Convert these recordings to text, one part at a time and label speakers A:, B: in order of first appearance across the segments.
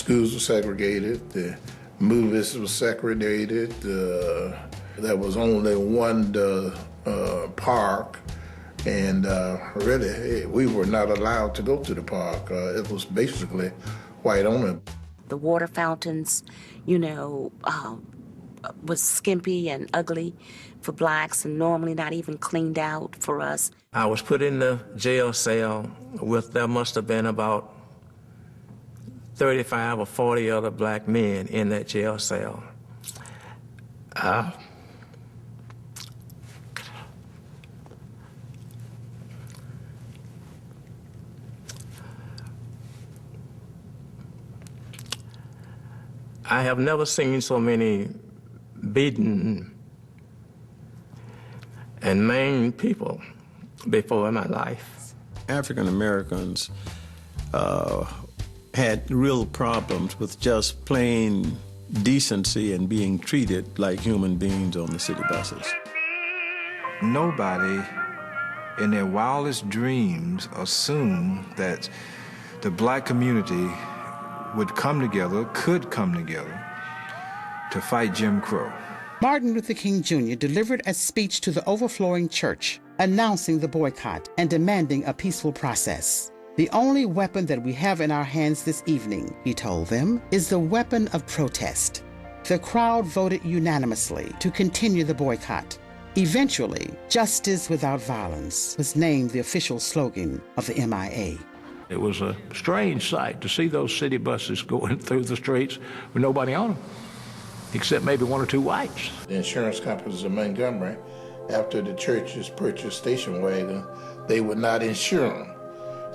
A: schools were segregated, the movies were segregated, there was only one park, and really we were not allowed to go to the park. It was basically white only.
B: The water fountains, was skimpy and ugly for blacks and normally not even cleaned out for us.
C: I was put in the jail cell there must have been about 35 or 40 other black men in that jail cell. I have never seen so many beaten and maimed people before in my life.
D: African Americans had real problems with just plain decency and being treated like human beings on the city buses.
E: Nobody in their wildest dreams assumed that the black community would come together, could come together, to fight Jim Crow.
F: Martin Luther King Jr. delivered a speech to the overflowing church, announcing the boycott and demanding a peaceful process. The only weapon that we have in our hands this evening, he told them, is the weapon of protest. The crowd voted unanimously to continue the boycott. Eventually, Justice Without Violence was named the official slogan of the MIA.
G: It was a strange sight to see those city buses going through the streets with nobody on them, except maybe one or two whites.
A: The insurance companies in Montgomery, after the churches purchased station wagon, they would not insure them.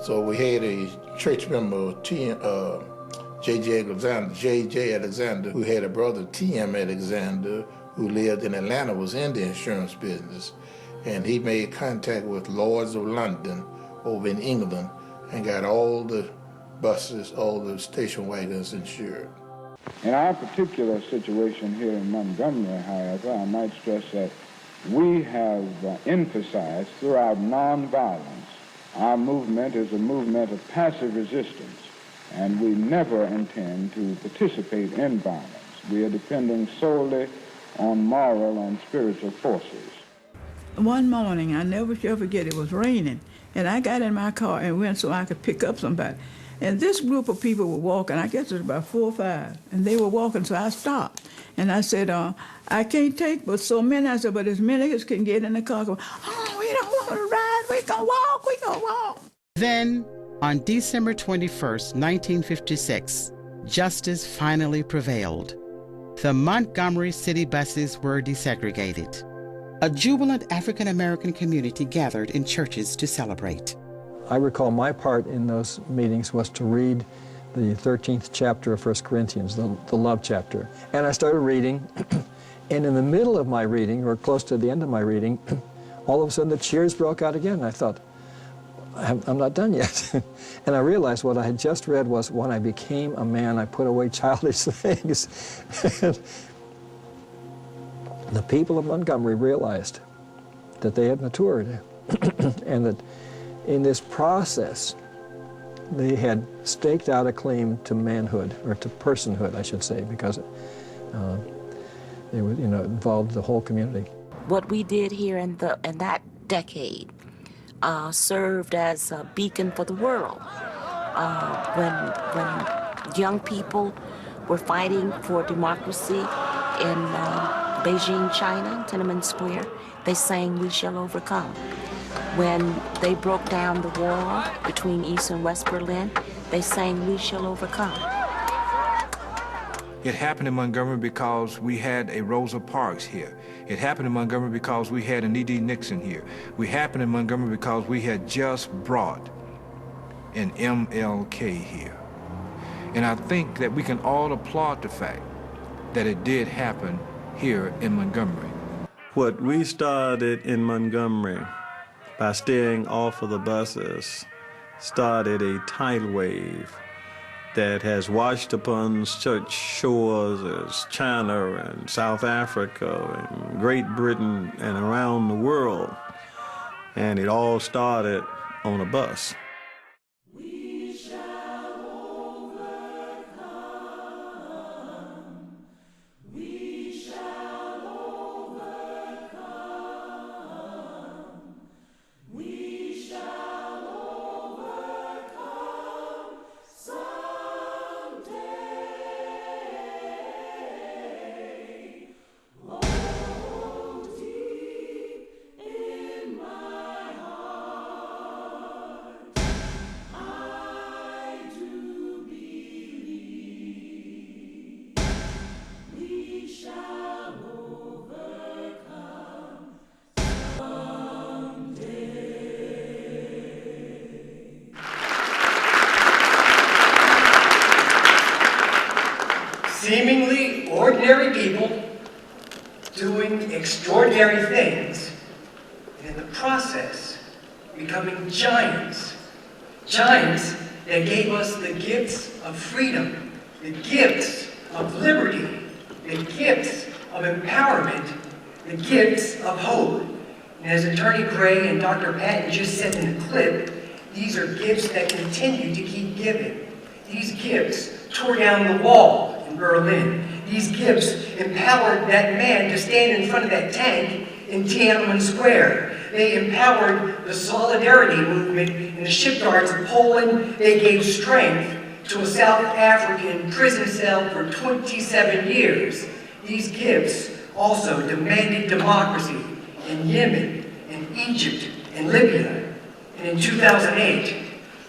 A: So we had a church member, J.J. Alexander, who had a brother, T.M. Alexander, who lived in Atlanta, was in the insurance business. And he made contact with Lloyd's of London over in England and got all the buses, all the station wagons insured.
H: In our particular situation here in Montgomery, however, I might stress that we have emphasized throughout nonviolence. Our movement is a movement of passive resistance, and we never intend to participate in violence. We are depending solely on moral and spiritual forces.
I: One morning, I never shall forget, it was raining, and I got in my car and went so I could pick up somebody. And this group of people were walking, I guess it was about 4 or 5, and they were walking, so I stopped. And I said, I can't take but so many. I said, but as many as can get in the car, go, oh, we don't want to ride, we gonna walk.
F: Then, on December 21st, 1956, justice finally prevailed. The Montgomery city buses were desegregated. A jubilant African-American community gathered in churches to celebrate.
J: I recall my part in those meetings was to read the 13th chapter of 1 Corinthians, the love chapter. And I started reading, and in the middle of my reading, or close to the end of my reading, all of a sudden the cheers broke out again. And I thought, I'm not done yet. And I realized what I had just read was, when I became a man, I put away childish things. The people of Montgomery realized that they had matured and that in this process, they had staked out a claim to manhood, or to personhood, I should say, because it involved the whole community.
B: What we did here in that decade served as a beacon for the world. When young people were fighting for democracy in Beijing, China, Tiananmen Square, they sang "We Shall Overcome." When they broke down the wall between East and West Berlin, they sang "We Shall Overcome."
E: It happened in Montgomery because we had a Rosa Parks here. It happened in Montgomery because we had an E.D. Nixon here. We happened in Montgomery because we had just brought an MLK here. And I think that we can all applaud the fact that it did happen here in Montgomery.
D: What we started in Montgomery by staying off of the buses started a tidal wave that has washed upon such shores as China and South Africa and Great Britain and around the world. And it all started on a bus.
K: We shall overcome. doing extraordinary things, and in the process, becoming giants. Giants that gave us the gifts of freedom, the gifts of liberty, the gifts of empowerment, the gifts of hope. And as Attorney Gray and Dr. Patton just said in the clip, these are gifts that continue to keep giving. These gifts tore down the wall in Berlin. These gifts empowered that man to stand in front of that tank in Tiananmen Square. They empowered the solidarity movement in the shipyards of Poland. They gave strength to a South African prison cell for 27 years. These gifts also demanded democracy in Yemen, in Egypt, in Libya. And in 2008,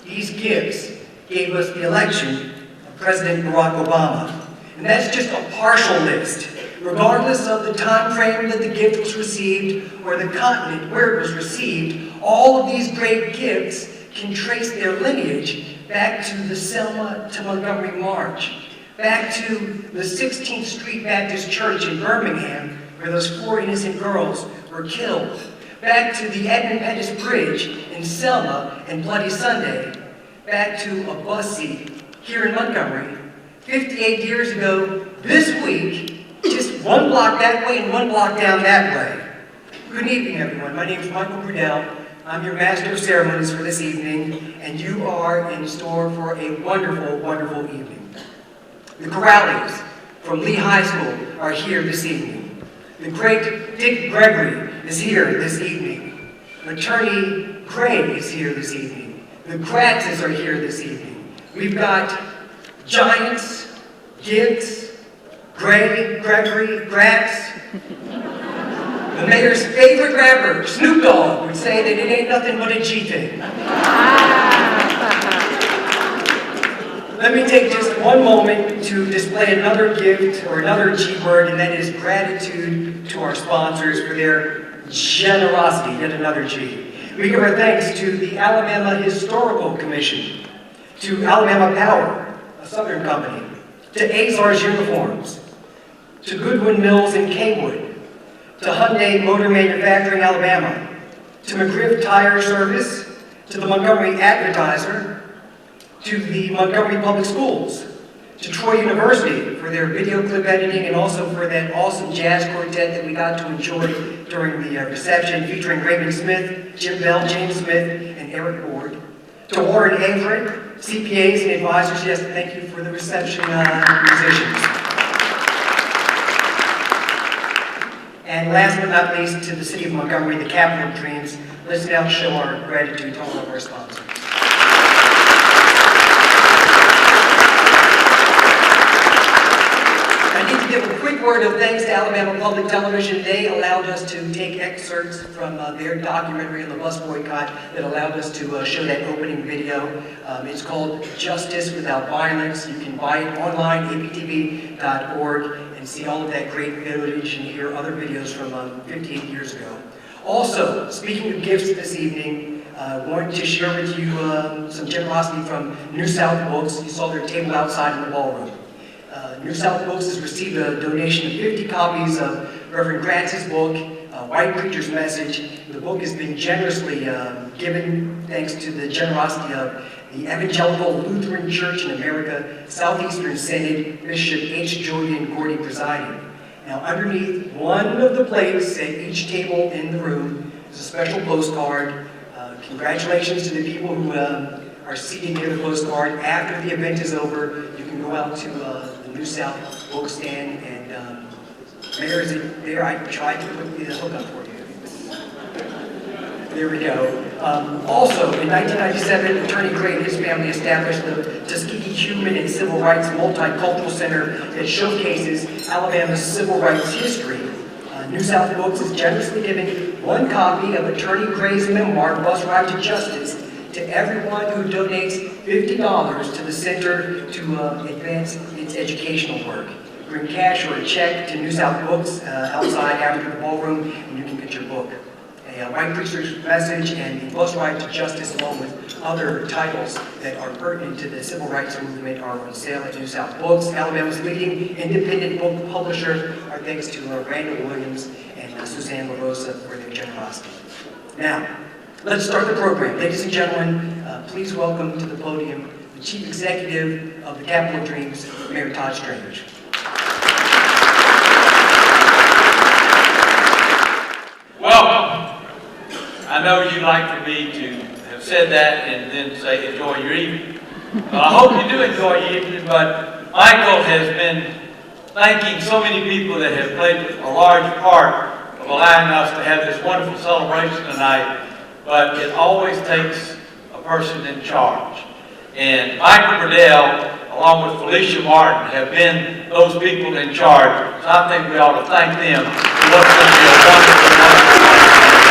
K: these gifts gave us the election of President Barack Obama. And that's just a partial list. Regardless of the time frame that the gift was received or the continent where it was received, all of these great gifts can trace their lineage back to the Selma to Montgomery March, back to the 16th Street Baptist Church in Birmingham, where those 4 innocent girls were killed, back to the Edmund Pettus Bridge in Selma and Bloody Sunday, back to a bus seat here in Montgomery. 58 years ago, this week, just 1 block that way and 1 block down that way. Good evening, everyone. My name is Michael Brudell. I'm your Master of Ceremonies for this evening, and you are in store for a wonderful, wonderful evening. The Corrales from Lee High School are here this evening. The great Dick Gregory is here this evening. Attorney Gray is here this evening. The Gratzes are here this evening. We've got giants, Gibbs, Gray, Gregory, Gratz. The mayor's favorite rapper, Snoop Dogg, would say that it ain't nothing but a G thing. Let me take just one moment to display another gift or another G word, and that is gratitude to our sponsors for their generosity, yet another G. We give our thanks to the Alabama Historical Commission, to Alabama Power, a Southern company, to Azar's Uniforms, to Goodwin Mills in Kingwood, to Hyundai Motor Manufacturing Alabama, to McGriff Tire Service, to the Montgomery Advertiser, to the Montgomery Public Schools, to Troy University for their video clip editing and also for that awesome jazz quartet that we got to enjoy during the reception featuring Raymond Smith, Jim Bell, James Smith, and Eric Ward, to Warren Averitt, CPAs and advisors. Yes, thank you for the reception, musicians. And last but not least, to the City of Montgomery, the capital of dreams. Let's now show our gratitude to all of our sponsors. I need to give a quick word of thanks to Alabama Public Television. They allowed us to take excerpts from their documentary on the bus boycott that allowed us to show that opening video. It's called Justice Without Violence. You can buy it online, aptv.org, and see all of that great footage and hear other videos from 58 years ago. Also, speaking of gifts this evening, I wanted to share with you some generosity from New South Books. You saw their table outside in the ballroom. New South Books has received a donation of 50 copies of Reverend Gratz's book, White Preacher's Message. The book has been generously given thanks to the generosity of the Evangelical Lutheran Church in America, Southeastern Synod, Bishop H. Julian Gordy presiding. Now, underneath one of the plates at each table in the room is a special postcard. Congratulations to the people who are seated near the postcard. After the event is over, you can go out to the New South book stand, and Mayor, is it there? I tried to put the hook up for you. There we go. Also, in 1997, Attorney Gray and his family established the Tuskegee Human and Civil Rights Multicultural Center that showcases Alabama's civil rights history. New South Books is generously giving 1 copy of Attorney Gray's memoir, Bus Ride to Justice, to everyone who donates $50 to the center to advance its educational work. Bring cash or a check to New South Books outside after the ballroom, and you can get your book. a white preacher's message and the Bus Ride to Justice, along with other titles that are pertinent to the civil rights movement, are on sale at New South Books. Alabama's leading independent book publisher. Our thanks to Randall Williams and Suzanne LaRosa for their generosity. Now, let's start the program. Ladies and gentlemen, please welcome to the podium the Chief Executive of the Capital Dreams, Mayor Todd Strange.
L: Welcome. I know you'd like for me to have said that and then say enjoy your evening. Well, I hope you do enjoy your evening, but Michael has been thanking so many people that have played a large part of allowing us to have this wonderful celebration tonight, but it always takes a person in charge. And Michael Burdell, along with Felicia Martin, have been those people in charge. So I think we ought to thank them for what's going to be a wonderful, wonderful night.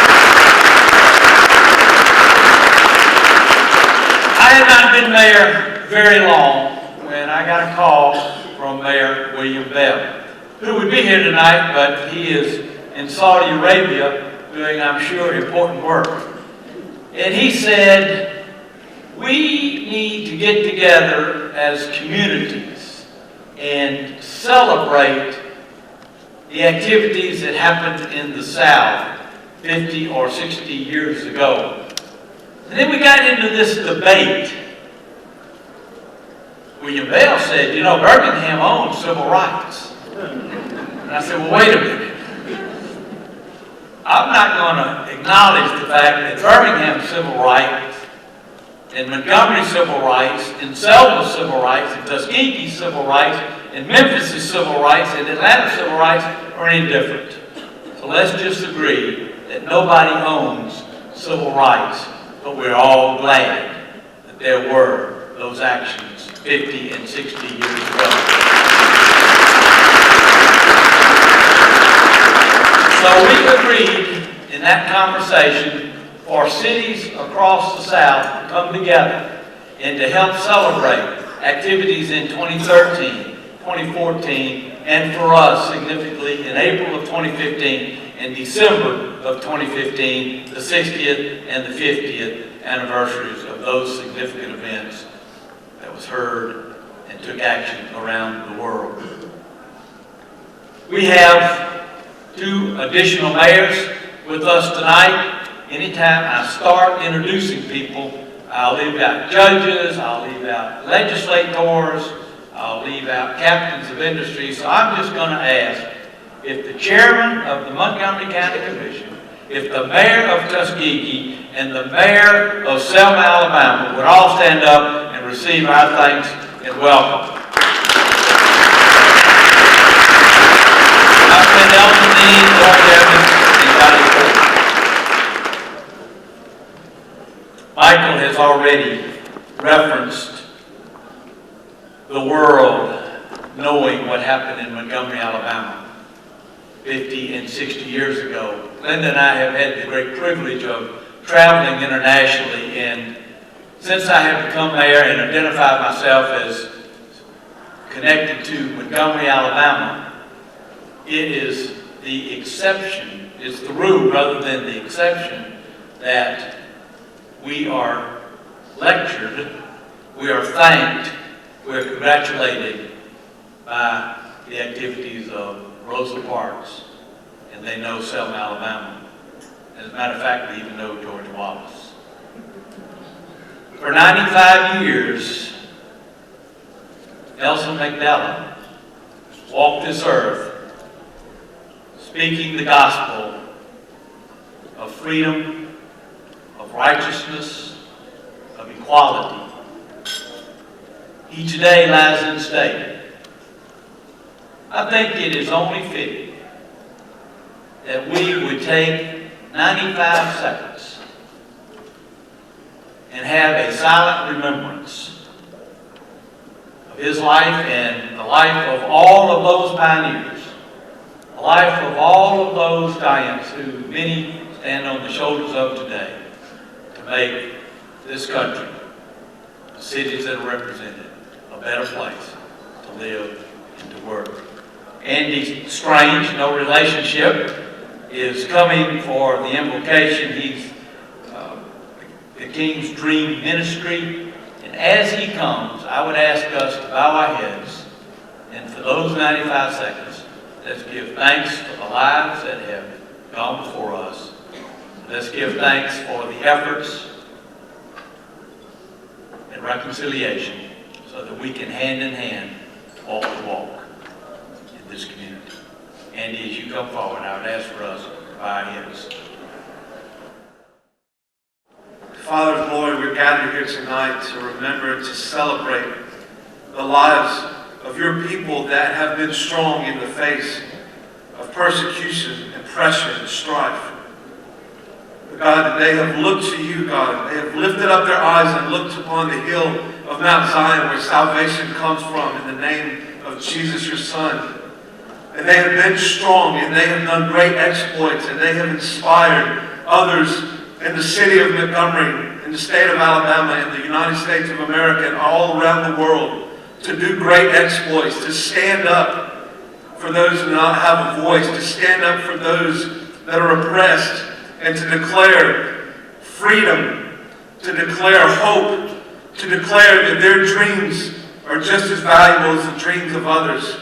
L: I had not been mayor very long when I got a call from Mayor William Bell, who would be here tonight, but he is in Saudi Arabia doing, I'm sure, important work. And he said, we need to get together as communities and celebrate the activities that happened in the South 50 or 60 years ago. And then we got into this debate. William Bell said, you know, Birmingham owns civil rights. And I said, well, wait a minute. I'm not going to acknowledge the fact that Birmingham civil rights and Montgomery civil rights and Selma civil rights and Tuskegee civil rights and Memphis civil rights and Atlanta civil rights are any different. So let's just agree that nobody owns civil rights, but we're all glad that there were those actions 50 and 60 years ago. So we agreed in that conversation for cities across the South to come together and to help celebrate activities in 2013, 2014, and for us significantly in April of 2015 and December of 2015, the 60th and the 50th anniversaries of those significant events that was heard and took action around the world. We have 2 additional mayors with us tonight. Anytime I start introducing people, I'll leave out judges, I'll leave out legislators, I'll leave out captains of industry. So I'm just going to ask if the chairman of the Montgomery County Commission, if the mayor of Tuskegee, and the mayor of Selma, Alabama would all stand up and receive our thanks and welcome. I've been Elton Dean, Lord Evans, and Johnny Ford. Michael has already referenced the world knowing what happened in Montgomery, Alabama 50 and 60 years ago. Linda and I have had the great privilege of traveling internationally, and since I have become mayor and identified myself as connected to Montgomery, Alabama, it is the exception, it's the rule rather than the exception, that we are lectured, we are thanked, we are congratulated by the activities of Rosa Parks, and they know Selma, Alabama. As a matter of fact, they even know George Wallace. For 95 years, Nelson Mandela walked this earth speaking the gospel of freedom, of righteousness, of equality. He today lies in state. I think it is only fitting that we would take 95 seconds and have a silent remembrance of his life and the life of all of those pioneers, the life of all of those giants who many stand on the shoulders of today to make this country, the cities that are represented, a better place to live and to work. Andy Strange, no relationship, is coming for the invocation. He's the King's Dream Ministry. And as he comes, I would ask us to bow our heads, and for those 95 seconds, let's give thanks for the lives that have gone before us. Let's give thanks for the efforts and reconciliation so that we can hand in hand walk the walk in this community. Andy, as you come forward, I would ask for us to bow our heads.
M: Father of glory, we're gathered here tonight to remember and to celebrate the lives of your people that have been strong in the face of persecution, oppression, and strife. But God, they have looked to you, God. They have lifted up their eyes and looked upon the hill of Mount Zion where salvation comes from in the name of Jesus, your Son. And they have been strong, and they have done great exploits, and they have inspired others in the city of Montgomery, in the state of Alabama, in the United States of America, and all around the world to do great exploits, to stand up for those who do not have a voice, to stand up for those that are oppressed, and to declare freedom, to declare hope, to declare that their dreams are just as valuable as the dreams of others.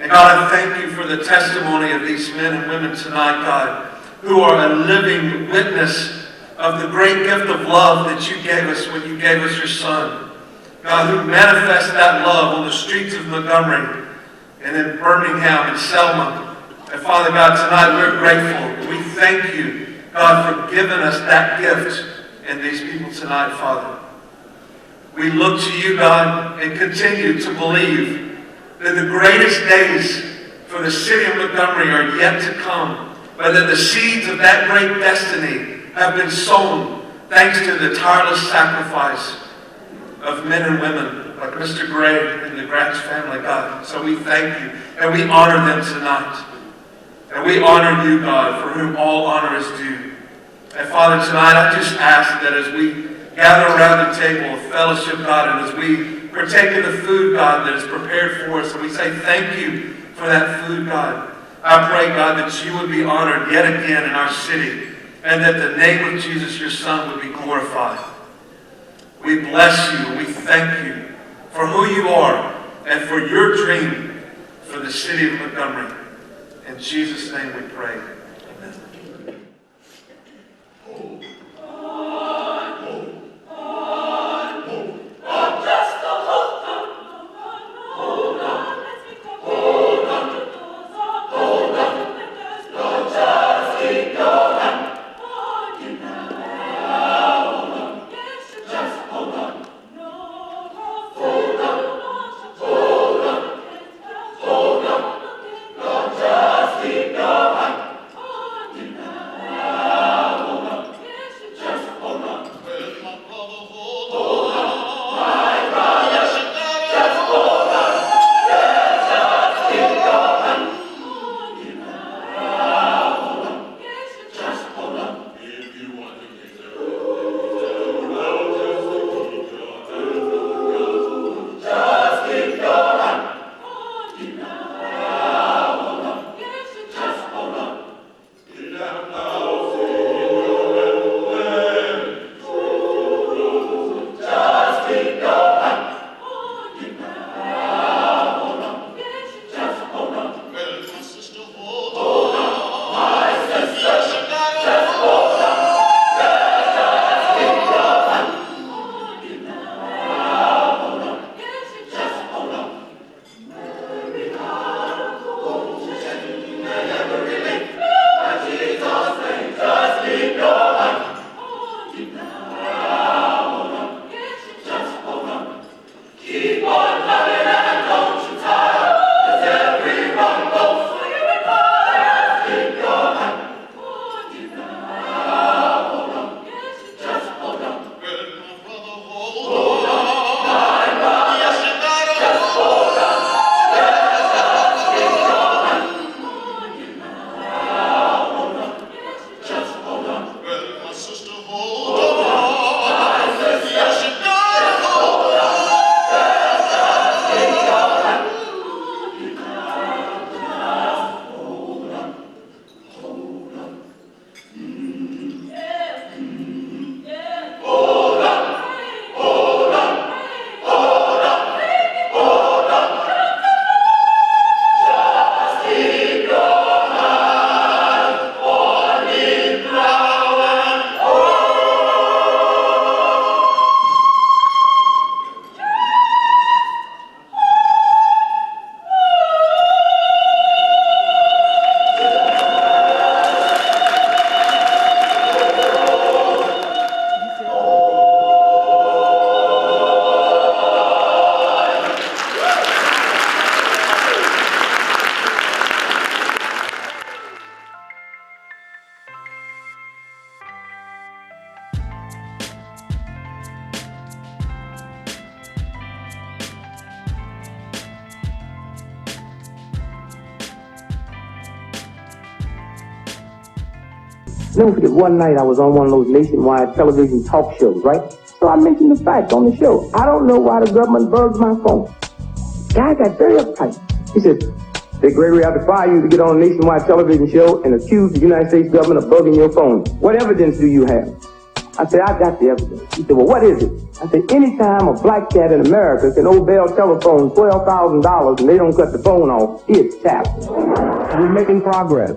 M: And God, I thank you for the testimony of these men and women tonight, God, who are a living witness of the great gift of love that you gave us when you gave us your Son. God, who manifest that love on the streets of Montgomery and in Birmingham and Selma. And Father God, tonight we're grateful. We thank you, God, for giving us that gift in these people tonight, Father. We look to you, God, and continue to believe that the greatest days for the city of Montgomery are yet to come, but that the seeds of that great destiny have been sown thanks to the tireless sacrifice of men and women like Mr. Gray and the Gratz family, God. So we thank you, and we honor them tonight. And we honor you, God, for whom all honor is due. And Father, tonight I just ask that as we gather around the table of fellowship, God, and as we partake of the food, God, that is prepared for us, and we say thank you for that food, God. I pray, God, that you would be honored yet again in our city, and that the name of Jesus, your Son, would be glorified. We bless you, and we thank you for who you are and for your dream for the city of Montgomery. In Jesus' name we pray. Amen.
N: Never forget, one night I was on one of those nationwide television talk shows, right? So I mentioned the fact on the show. I don't know why the government bugs my phone. Guy got very uptight. He said, Dick Gregory, I defy you to get on a nationwide television show and accuse the United States government of bugging your phone. What evidence do you have? I said, I got the evidence. He said, well, what is it? I said, anytime a black cat in America can owe Bell Telephone $12,000 and they don't cut the phone off, it's tapped. We're making progress.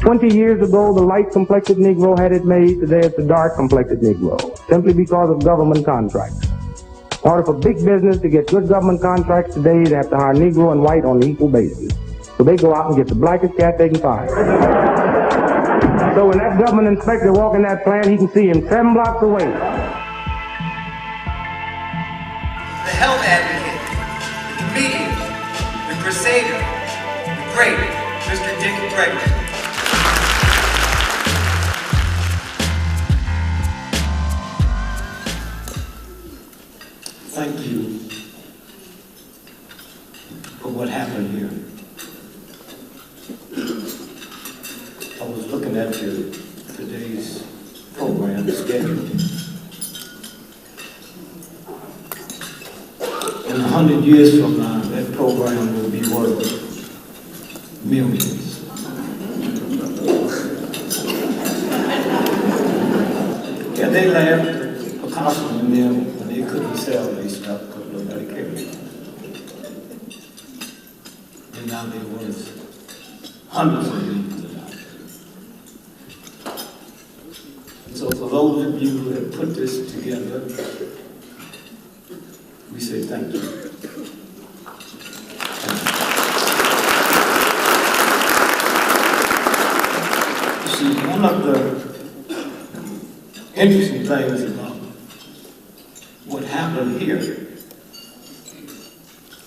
N: 20 years ago, the light-complected Negro had it made. Today, it's the dark-complected Negro, simply because of government contracts. In order for big business to get good government contracts today, they have to hire Negro and white on an equal basis. So they go out and get the blackest cat they can find. So when that government inspector walks in that plant, he can see him 7 blocks away.
K: The health advocate, the comedian, the crusader, the great Mr. Dick Gregory.
O: Thank you for what happened here. I was looking at today's program schedule. In 100 years from now, that program will be worth millions. Yeah, they laughed at Picasso and them when they couldn't sell their stuff because nobody cared. And now they're worth hundreds of millions of dollars. And so for those of you who have put this together, we say thank you. You see, one of the interesting things about what happened here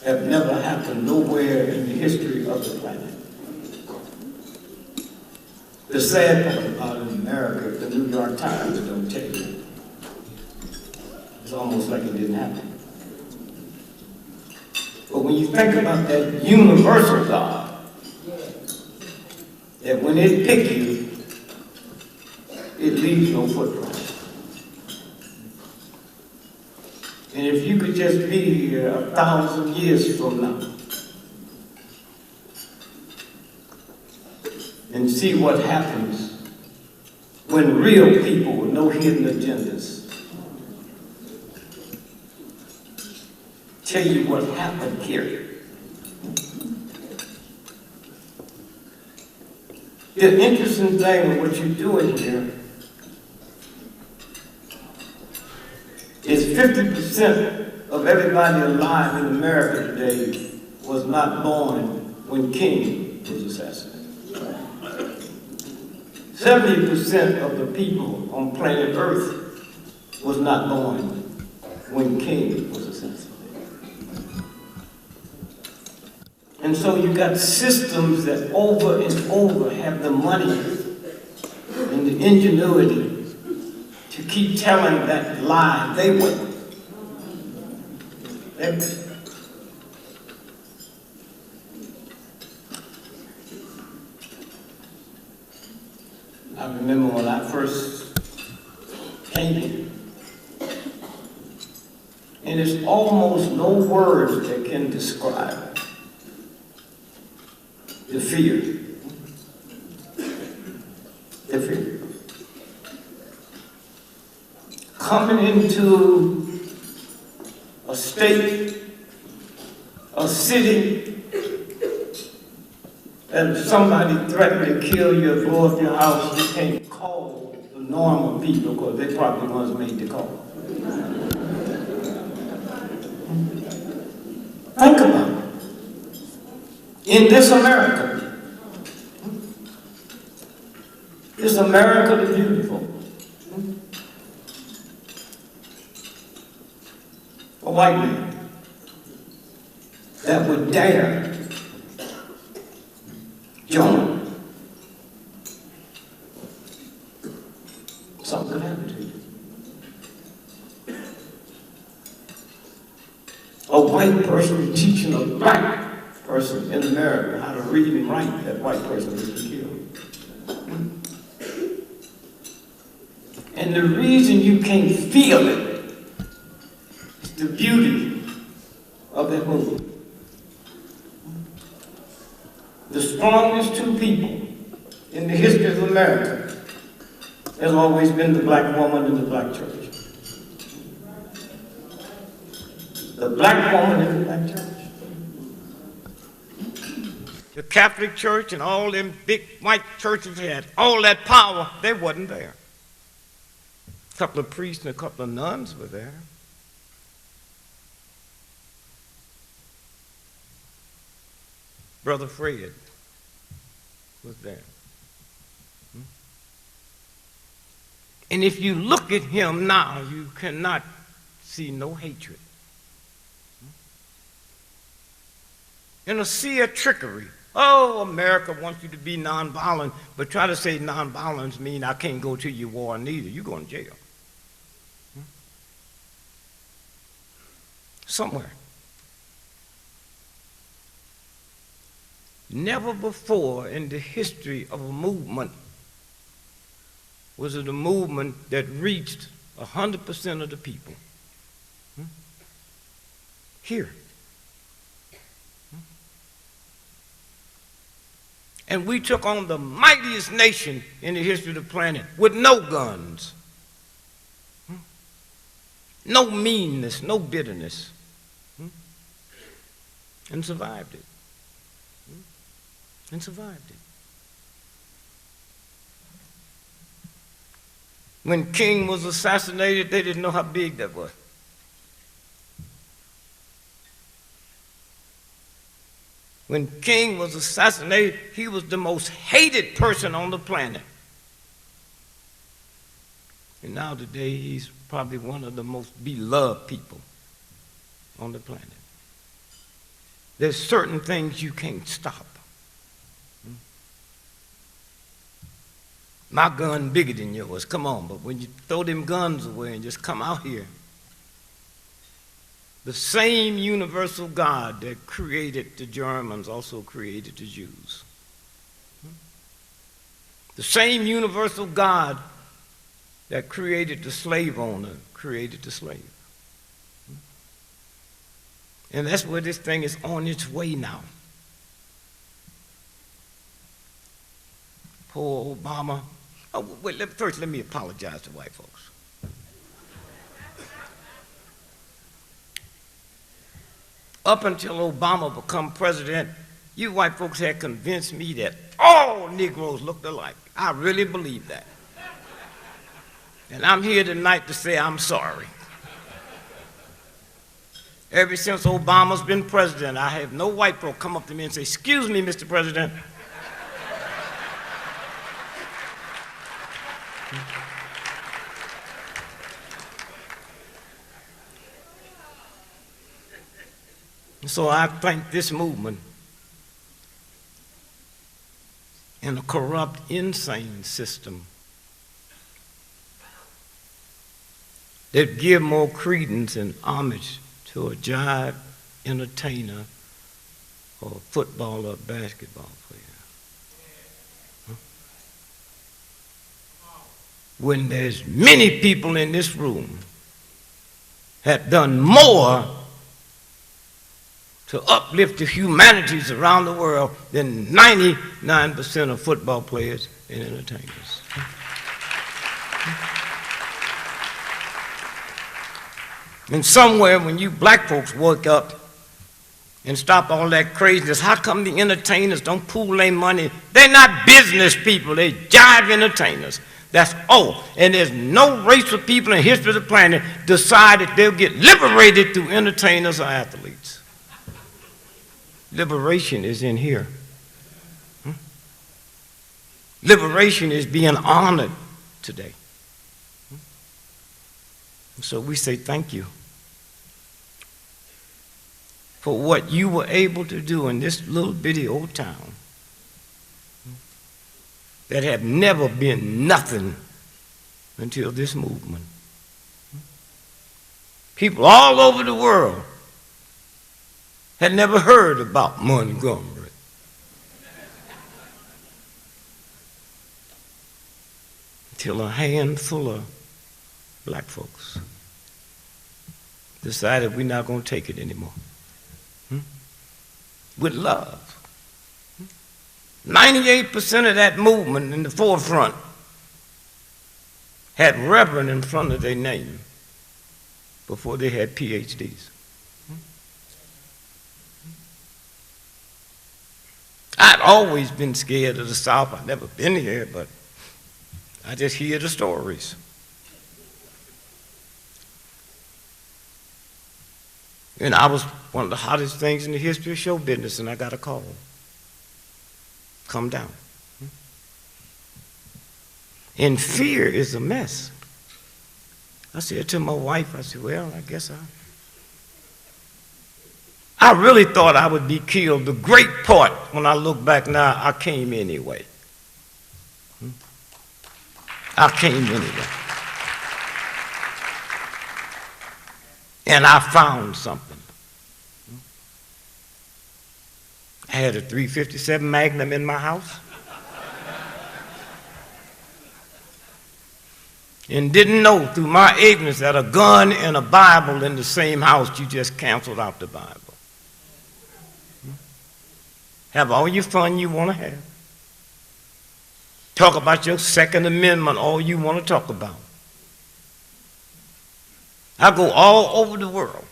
O: have never happened nowhere in the history of the planet. The sad part about it in America, the New York Times don't tell you. It's almost like it didn't happen. But when you think about that universal God, that when it picks you, it leaves no footprint. And if you could just be here 1,000 years from now and see what happens when real people with no hidden agendas tell you what happened here. The interesting thing with what you're doing here is 50% of everybody alive in America today was not born when King was assassinated. 70% of the people on planet Earth was not born when King was assassinated. And so you got systems that over and over have the money and the ingenuity to keep telling that lie. They win. I remember when I first came here, and there's almost no words that can describe the fear. The fear. Coming into a state, a city, that if somebody threatened to kill you or blow up your house, you can't call the normal people because they probably ones made the call. Think about it. In this America, is America the beautiful? A white man that would dare join, something could happen to you. A white person teaching a black person in America how to read and write, that white person would be killed. And the reason you can't feel it is the beauty of that movement. The strongest two people in the history of America has always been the black woman and the black church. The black woman and the black church. The Catholic Church and all them big white churches had all that power, they wasn't there. A couple of priests and a couple of nuns were there. Brother Fred was there. And if you look at him now, you cannot see no hatred. And a sea of trickery. Oh, America wants you to be nonviolent, but try to say nonviolence means I can't go to your war neither. You're going to jail. Somewhere. Never before in the history of a movement was it a movement that reached 100% of the people. Here. And we took on the mightiest nation in the history of the planet with no guns, no meanness, no bitterness, and survived it. And survived it. When King was assassinated, they didn't know how big that was. When King was assassinated, he was the most hated person on the planet. And now today, he's probably one of the most beloved people on the planet. There's certain things you can't stop. My gun bigger than yours, come on, but when you throw them guns away and just come out here, the same universal God that created the Germans also created the Jews. The same universal God that created the slave owner created the slave. And that's where this thing is on its way now. Poor Obama. Oh, wait, first let me apologize to white folks. Up until Obama became president, you white folks had convinced me that all Negroes looked alike. I really believe that. And I'm here tonight to say I'm sorry. Ever since Obama's been president, I have no white folk come up to me and say, "Excuse me, Mr. President." So I thank this movement in a corrupt, insane system that give more credence and homage to a jive entertainer or a football or basketball player. When there's many people in this room have done more to uplift the humanities around the world than 99% of football players and entertainers. And somewhere when you black folks woke up and stop all that craziness, how come the entertainers don't pool their money? They're not business people, they're jive entertainers. That's all. And there's no race of people in the history of the planet decided they'll get liberated through entertainers or athletes. Liberation is in here. Liberation is being honored today. So we say thank you for what you were able to do in this little bitty old town that have never been nothing until this movement. People all over the world had never heard about Montgomery. Until a handful of black folks decided we're not going to take it anymore. With love. 98% of that movement in the forefront had reverend in front of their name before they had PhDs. I'd always been scared of the South. I've never been here, but I just hear the stories. And I was one of the hottest things in the history of show business, and I got a call. Come down. And fear is a mess. I said to my wife, I said, well, I guess I really thought I would be killed. The great part, when I look back now, I came anyway. I came anyway. And I found something. I had a .357 Magnum in my house. And didn't know through my ignorance that a gun and a Bible in the same house, you just canceled out the Bible. Have all your fun you want to have. Talk about your Second Amendment, all you want to talk about. I go all over the world.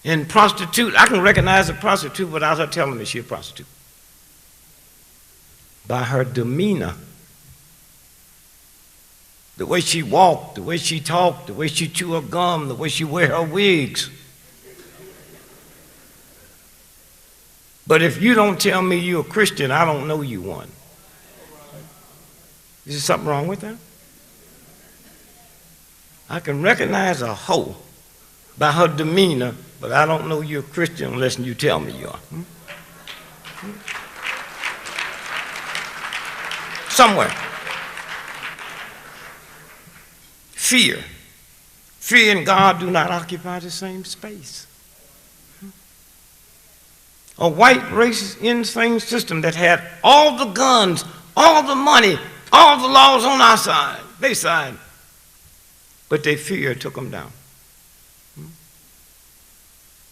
O: And prostitute, I can recognize a prostitute without her telling me she's a prostitute. By her demeanor. The way she walked, the way she talked, the way she chew her gum, the way she wear her wigs. But if you don't tell me you're a Christian, I don't know you one. Is there something wrong with that? I can recognize a hoe by her demeanor, but I don't know you're a Christian unless you tell me you are. Somewhere. Fear. Fear and God do not occupy the same space. A white racist insane system that had all the guns, all the money, all the laws on our side, their side, but their fear took them down.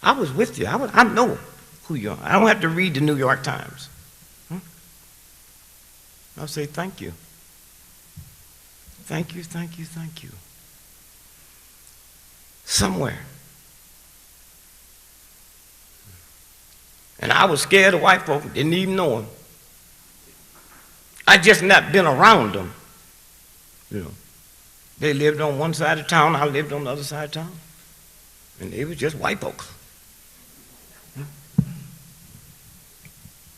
O: I was with you. I know who you are. I don't have to read the New York Times. I'll say thank you. Thank you, thank you, thank you. Somewhere. And I was scared of white folk, didn't even know them. I just not been around them. You know, they lived on one side of town, I lived on the other side of town. And they were just white folks.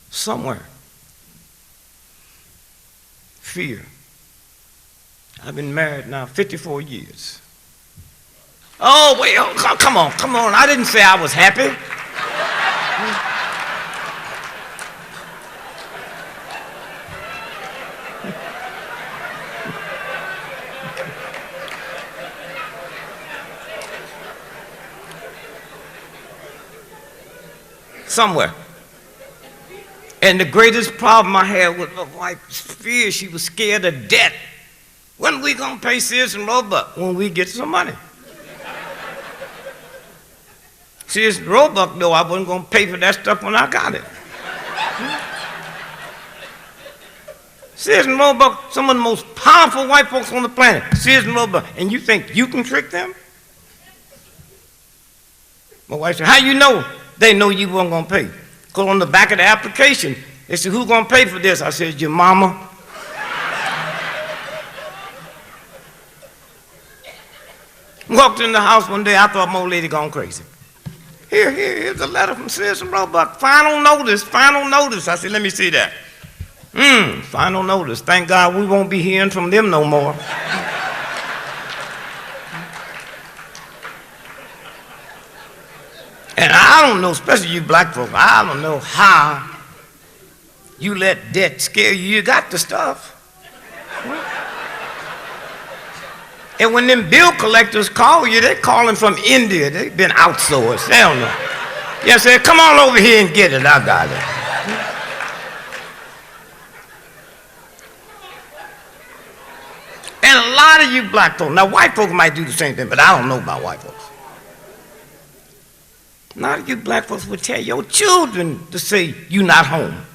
O: Somewhere. Fear. I've been married now 54 years. Oh, wait, oh, come on. I didn't say I was happy. Somewhere. And the greatest problem I had with my wife's fear, she was scared of debt. When are we going to pay Sears and Roebuck? When we get some money. Sears and Roebuck, though, I wasn't going to pay for that stuff when I got it. Sears and Roebuck, some of the most powerful white folks on the planet. Sears and Roebuck. And you think you can trick them? My wife said, how you know? They know you weren't going to pay. Because on the back of the application, they said, who's going to pay for this? I said, your mama. Walked in the house one day, I thought my old lady gone crazy. Here's a letter from Sears and Roebuck. Final notice. I said, let me see that. Final notice. Thank God we won't be hearing from them no more. And I don't know, especially you black folk, I don't know how you let debt scare you. You got the stuff. And when them bill collectors call you, they're calling from India. They've been outsourced. They don't know. Yeah, say, come on over here and get it. I got it. And a lot of you black folks, now white folks might do the same thing, but I don't know about white folks. A lot of you black folks would tell your children to say, "You not home."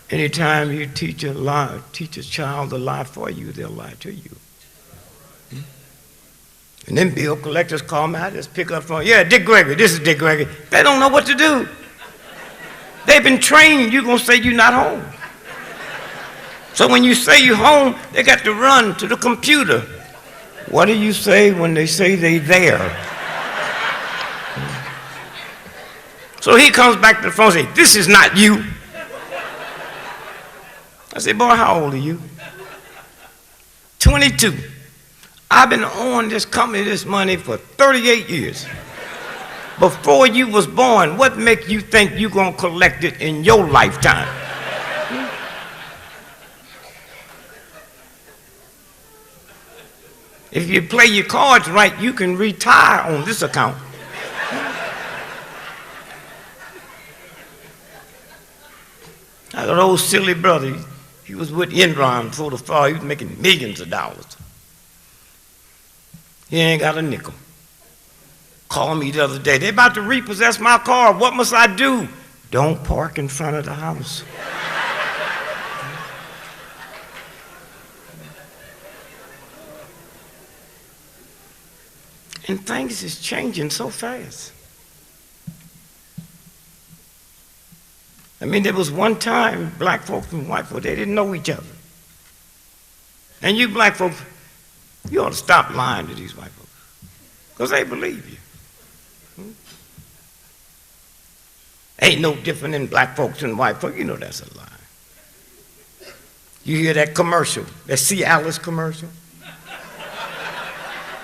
O: Anytime you teach a child a lie for you, they'll lie to you. And then bill collectors call me, I just pick up the phone. "Yeah, Dick Gregory, this is Dick Gregory." They don't know what to do. They've been trained, you're gonna say you're not home. So when you say you're home, they got to run to the computer. What do you say when they say they there? So he comes back to the phone and says, "This is not you." I said, "Boy, how old are you?" 22. I've been on this company, this money for 38 years. Before you was born, what makes you think you're going to collect it in your lifetime? If you play your cards right, you can retire on this account. I got an old silly brother. He was with Enron before the fall. He was making millions of dollars. He ain't got a nickel. Called me the other day. They're about to repossess my car. What must I do? Don't park in front of the house. And things is changing so fast. I mean, there was one time black folks and white folks, they didn't know each other. And you black folks, you ought to stop lying to these white folks, because they believe you. Ain't no different in black folks and white folks. You know that's a lie. You hear that commercial, that Cialis commercial?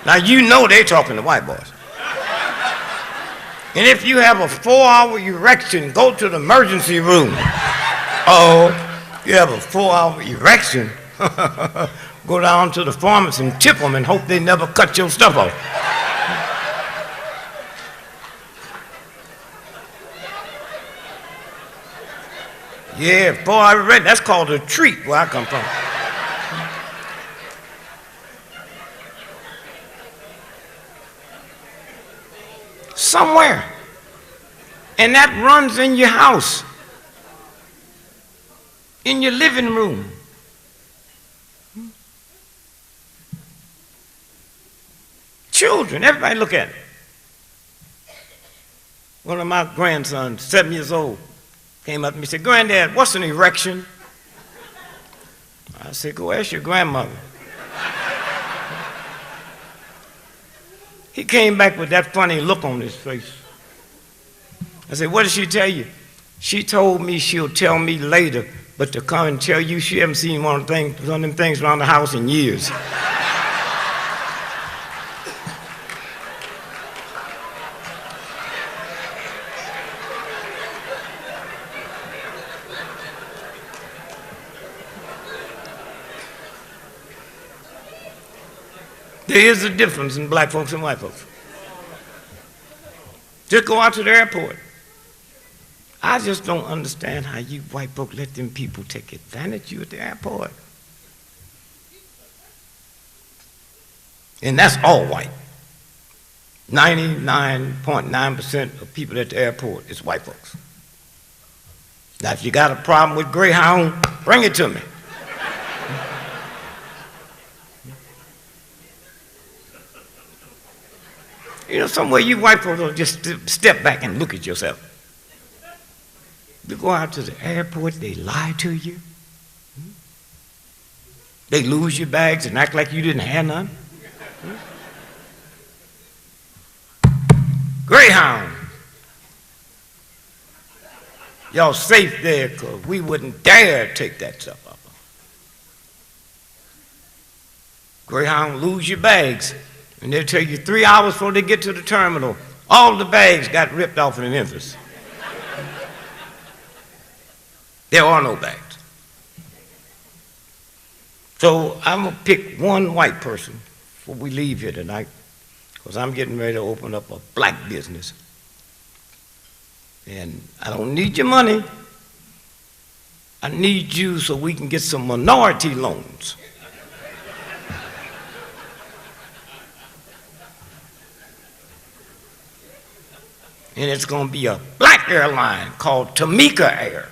O: Now you know they're talking to white boys. And if you have a 4-hour erection, go to the emergency room. Oh, you have a 4-hour erection, go down to the pharmacy and tip them and hope they never cut your stuff off. Yeah, 4-hour erection, that's called a treat where I come from. Somewhere. And that runs in your house, in your living room. Children, everybody look at it. One of my grandsons, 7 years old, came up to me and said, "Granddad, what's an erection?" I said, "Go ask your grandmother." He came back with that funny look on his face. I said, "What did she tell you?" "She told me she'll tell me later, but to come and tell you she hasn't seen one of them things around the house in years." There is a difference in black folks and white folks. Just go out to the airport. I just don't understand how you white folks let them people take advantage of you at the airport. And that's all white. 99.9% of people at the airport is white folks. Now, if you got a problem with Greyhound, bring it to me. You know, somewhere you white folks will just step back and look at yourself. You go out to the airport, they lie to you. They lose your bags and act like you didn't have none. Greyhound. Y'all safe there because we wouldn't dare take that stuff up. Greyhound, lose your bags. And they'll tell you 3 hours before they get to the terminal, all the bags got ripped off in Memphis. There are no bags. So I'm going to pick one white person before we leave here tonight, because I'm getting ready to open up a black business. And I don't need your money. I need you so we can get some minority loans. And it's going to be a black airline called Tamika Air.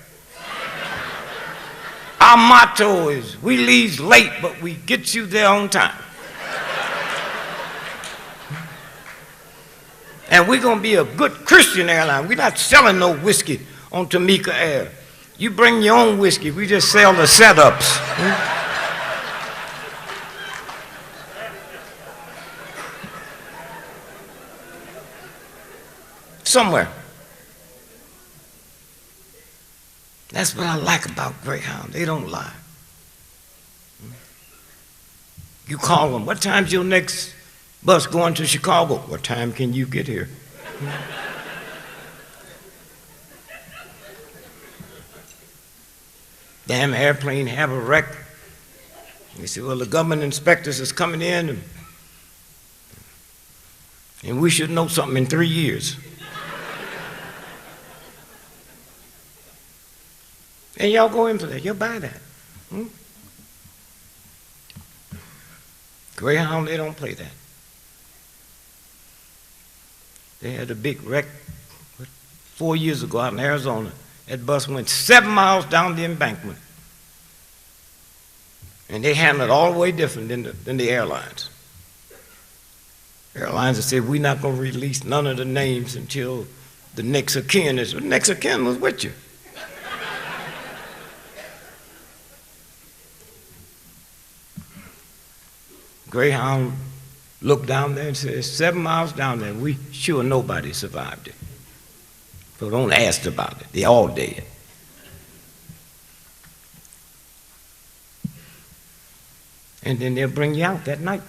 O: Our motto is, we leave late, but we get you there on time. And we're going to be a good Christian airline. We're not selling no whiskey on Tamika Air. You bring your own whiskey. We just sell the setups. Somewhere. That's what I like about Greyhound. They don't lie. You call them, what time's your next bus going to Chicago? What time can you get here? Damn airplane have a wreck. They say, well, the government inspectors is coming in and we should know something in 3 years. And y'all go in for that. You'll buy that. Greyhound, they don't play that. They had a big wreck 4 years ago out in Arizona. That bus went 7 miles down the embankment. And they handled it all the way different than the airlines. Airlines have said, we're not going to release none of the names until the next of kin is. The next of kin was with you. Greyhound looked down there and said, 7 miles down there, we sure nobody survived it. So don't ask about it. They're all dead. And then they'll bring you out that night.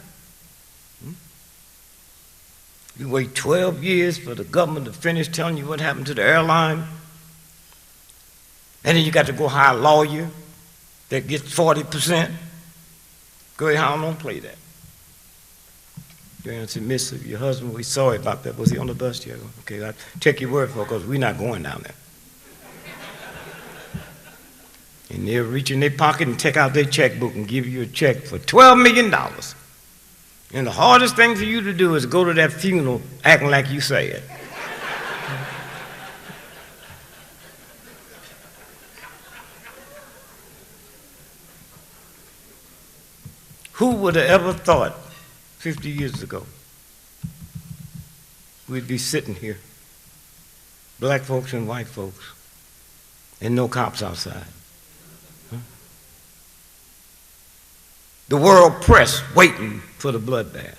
O: You wait 12 years for the government to finish telling you what happened to the airline. And then you got to go hire a lawyer that gets 40%. Greyhound don't play that. Greyhound said, Miss, your husband, we're sorry about that. Was he on the bus? Yeah, okay, I'll take your word for it because we're not going down there. And they'll reach in their pocket and take out their checkbook and give you a check for $12 million. And the hardest thing for you to do is go to that funeral acting like you say it. Who would have ever thought 50 years ago we'd be sitting here, black folks and white folks, and no cops outside? Huh? The world press waiting for the bloodbath.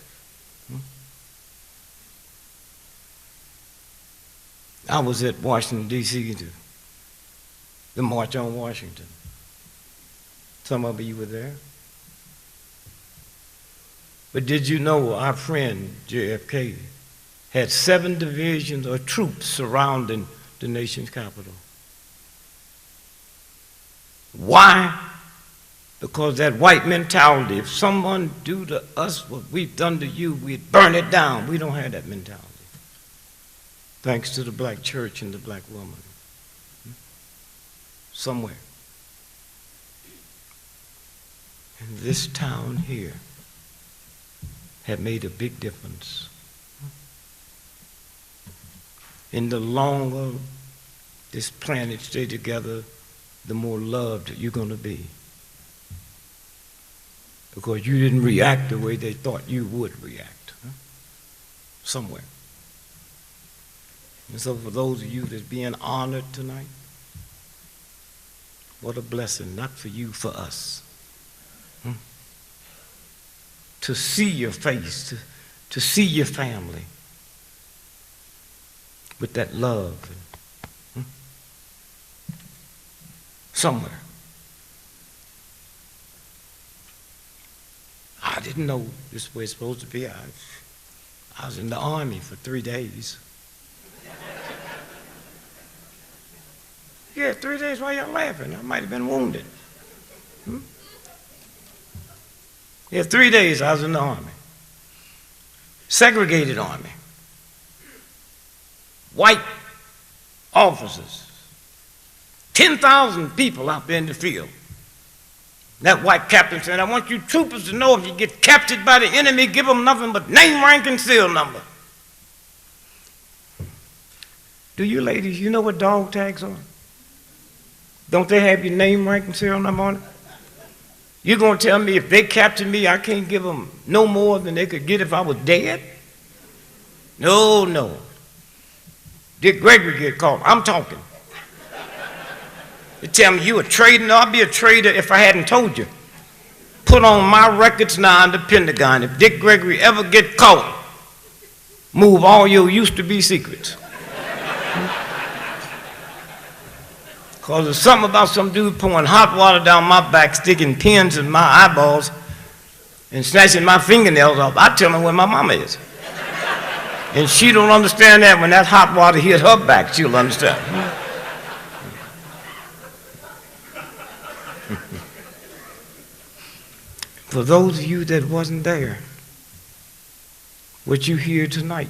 O: I was at Washington, D.C., the March on Washington. Some of you were there. But did you know our friend JFK had 7 divisions of troops surrounding the nation's capital? Why? Because that white mentality, if someone do to us what we've done to you, we'd burn it down. We don't have that mentality. Thanks to the black church and the black woman. Somewhere. And this town here have made a big difference. And the longer this planet stay together, the more loved you're going to be. Because you didn't react the way they thought you would react. Somewhere. And so for those of you that's being honored tonight, what a blessing, not for you, for us. To see your face, to see your family with that love. Somewhere. I didn't know this way it's supposed to be. I was in the Army for 3 days. Yeah, 3 days. Why y'all laughing? I might have been wounded. Yeah, 3 days I was in the Army. Segregated Army. White officers 10,000 people out there in the field. That white captain said, I want you troopers to know if you get captured by the enemy, give them nothing but name, rank, and serial number. Do you ladies, you know what dog tags are? Don't they have your name, rank, and serial number on it? You're going to tell me if they capture me, I can't give them no more than they could get if I was dead? No, no. Dick Gregory get caught. I'm talking. They tell me you a traitor. No, I'd be a traitor if I hadn't told you. Put on my records now in the Pentagon. If Dick Gregory ever get caught, move all your used-to-be secrets. Because there's something about some dude pouring hot water down my back, sticking pins in my eyeballs, and snatching my fingernails off. I tell him where my mama is. And she don't understand that. When that hot water hit her back, she'll understand. For those of you that wasn't there, what you hear tonight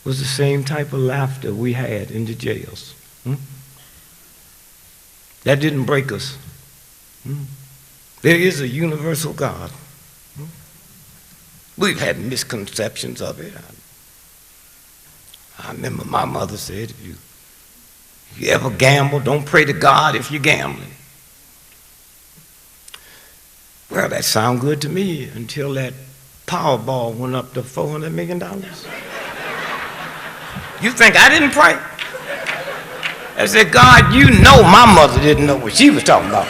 O: was the same type of laughter we had in the jails. That didn't break us. There is a universal God. We've had misconceptions of it. I remember my mother said, if you ever gamble, don't pray to God if you're gambling. Well, that sounded good to me until that Powerball went up to $400 million. You think I didn't pray? I said, God, you know my mother didn't know what she was talking about.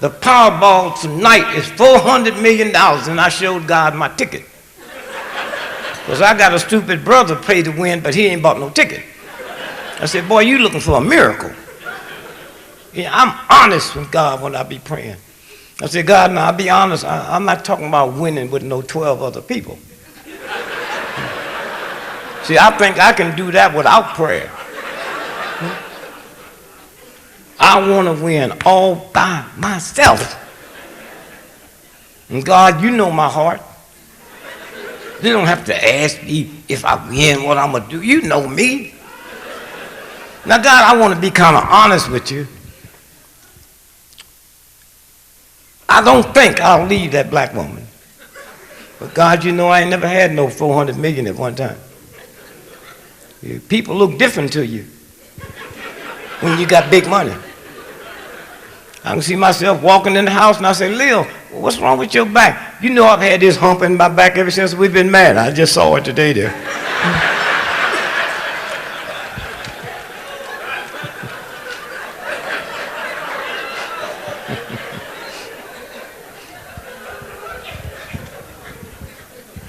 O: The Powerball tonight is $400 million, and I showed God my ticket. Because I got a stupid brother paid to win, but he ain't bought no ticket. I said, boy, you looking for a miracle. Yeah, I'm honest with God when I be praying. I said, God, now I'll be honest, I'm not talking about winning with no 12 other people. See, I think I can do that without prayer. I want to win all by myself. And God, you know my heart. You don't have to ask me if I win what I'm going to do. You know me. Now, God, I want to be kind of honest with you. I don't think I'll leave that black woman. But God, you know I ain't never had no 400 million at one time. People look different to you when you got big money. I can see myself walking in the house and I say, Lil, what's wrong with your back? You know I've had this hump in my back ever since we've been married. I just saw it today there.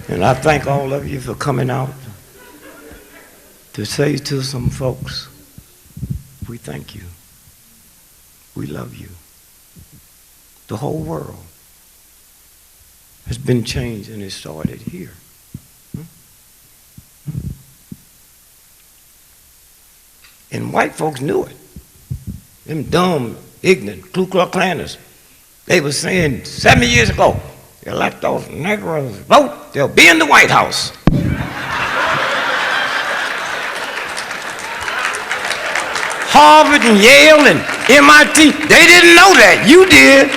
O: And I thank all of you for coming out to say to some folks, we thank you. We love you. The whole world has been changed, and it started here. And white folks knew it. Them dumb, ignorant Ku Klux Klanners. They were saying 7 years ago, you let those Negroes vote, they'll be in the White House. Harvard and Yale and MIT, they didn't know that. You did.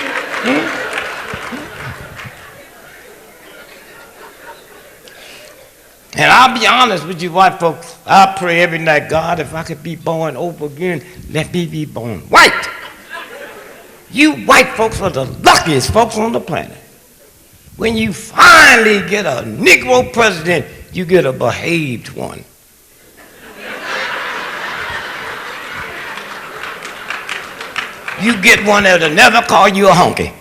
O: And I'll be honest with you white folks, I pray every night, God, if I could be born over again, let me be born white. You white folks are the luckiest folks on the planet. When you finally get a Negro president, you get a behaved one. You get one that'll never call you a honky.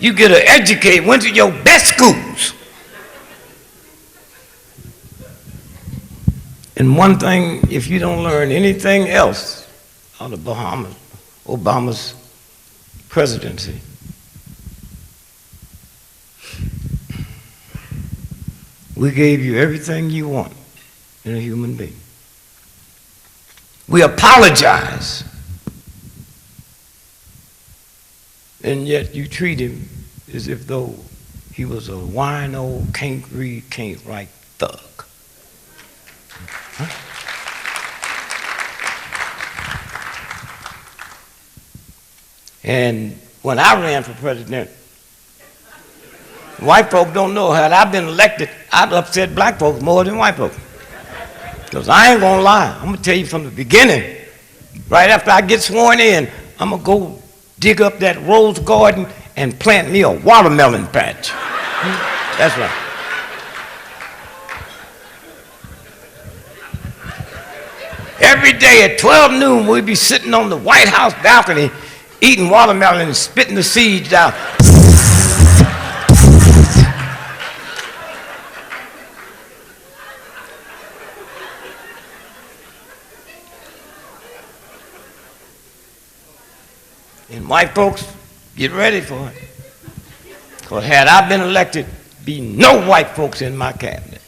O: You get an educated, went to your best schools. And one thing, if you don't learn anything else out of Obama's presidency, we gave you everything you want in a human being. We apologize, and yet you treat him as if though He was a wino, can't read, can't write thug. Huh? And when I ran for president, white folk don't know, had I been elected, I'd upset black folks more than white folks. Because I ain't gonna lie, I'm gonna tell you from the beginning, right after I get sworn in, I'm gonna go dig up that rose garden and plant me a watermelon patch. That's right. Every day at 12 noon, we'd be sitting on the White House balcony eating watermelon and spitting the seeds out. And white folks, get ready for it. Because had I been elected, be no white folks in my cabinet.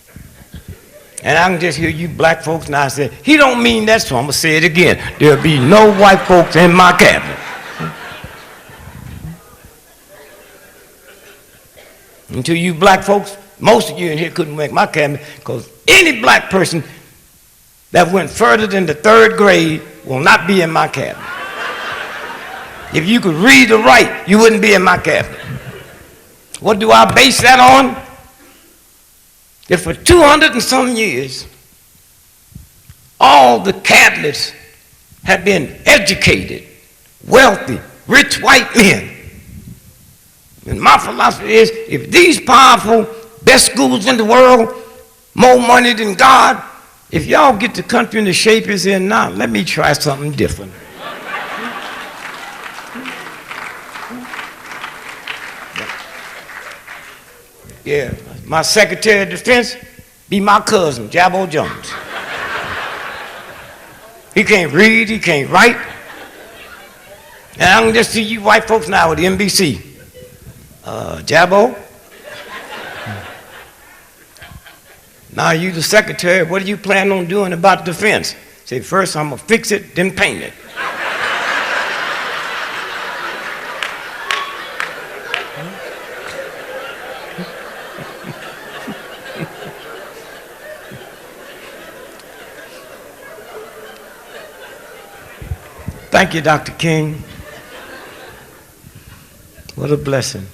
O: And I can just hear you black folks now say, he don't mean that, so I'm going to say it again. There'll be no white folks in my cabinet. Until you black folks, most of you in here couldn't make my cabinet, because any black person that went further than the 3rd grade will not be in my cabinet. If you could read or write, you wouldn't be in my cabinet. What do I base that on? If for 200 and some years, all the cabinets have been educated, wealthy, rich white men. And my philosophy is, if these powerful, best schools in the world, more money than God, if y'all get the country in the shape it's in now, let me try something different. Yeah, my Secretary of Defense be my cousin, Jabbo Jones. He can't read, he can't write. And I can just see you white folks now with the NBC. Jabbo? Now you the secretary, what do you plan on doing about defense? Say, first I'm gonna fix it, then paint it. Thank you, Dr. King. What a blessing.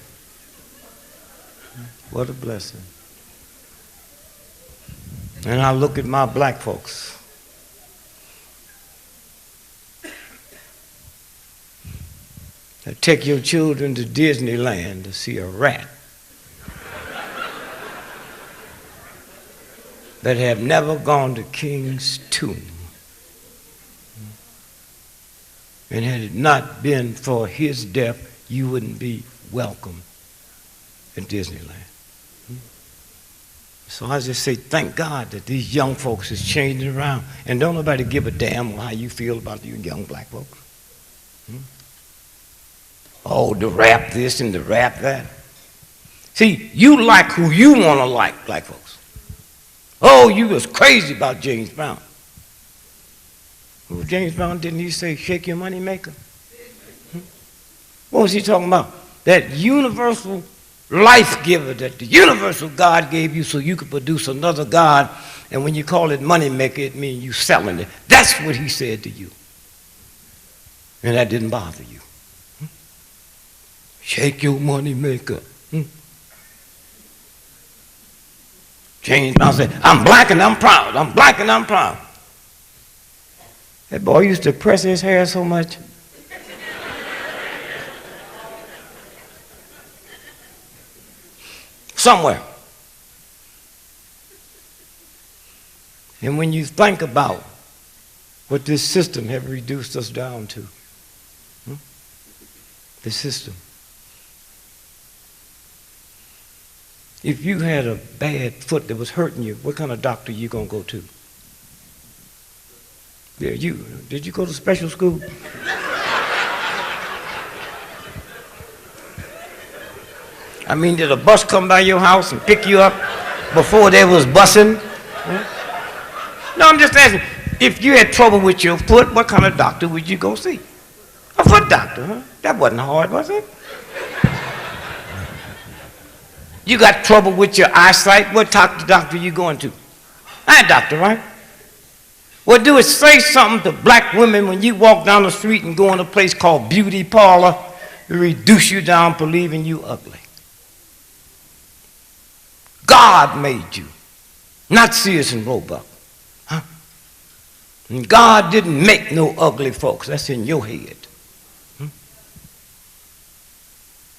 O: What a blessing. And I look at my black folks. Now take your children to Disneyland to see a rat that have never gone to King's tomb. And had it not been for his death, you wouldn't be welcome at Disneyland. So I just say, thank God that these young folks is changing around. And don't nobody give a damn how you feel about you young black folks. Oh, the rap this and the rap that. See, you like who you want to like, black folks. Oh, you was crazy about James Brown. Well, James Brown, didn't he say, shake your money maker? What was he talking about? That universal life giver that the universal God gave you so you could produce another God, and when you call it money maker, it means you selling it. That's what he said to you. And that didn't bother you. Shake your money maker. James Brown said, I'm black and I'm proud. I'm black and I'm proud. That boy used to press his hair so much. Somewhere. And when you think about what this system have reduced us down to, the system. If you had a bad foot that was hurting you, what kind of doctor you gonna go to? Yeah, did you go to special school? I mean, did a bus come by your house and pick you up before there was busing? No, I'm just asking, if you had trouble with your foot, what kind of doctor would you go see? A foot doctor, huh? That wasn't hard, was it? You got trouble with your eyesight, what doctor you going to? Eye doctor, right? Well, do it say something to black women when you walk down the street and go in a place called Beauty Parlor, to reduce you down believing you ugly. God made you, not Sears and Roebuck. Huh? And God didn't make no ugly folks. That's in your head.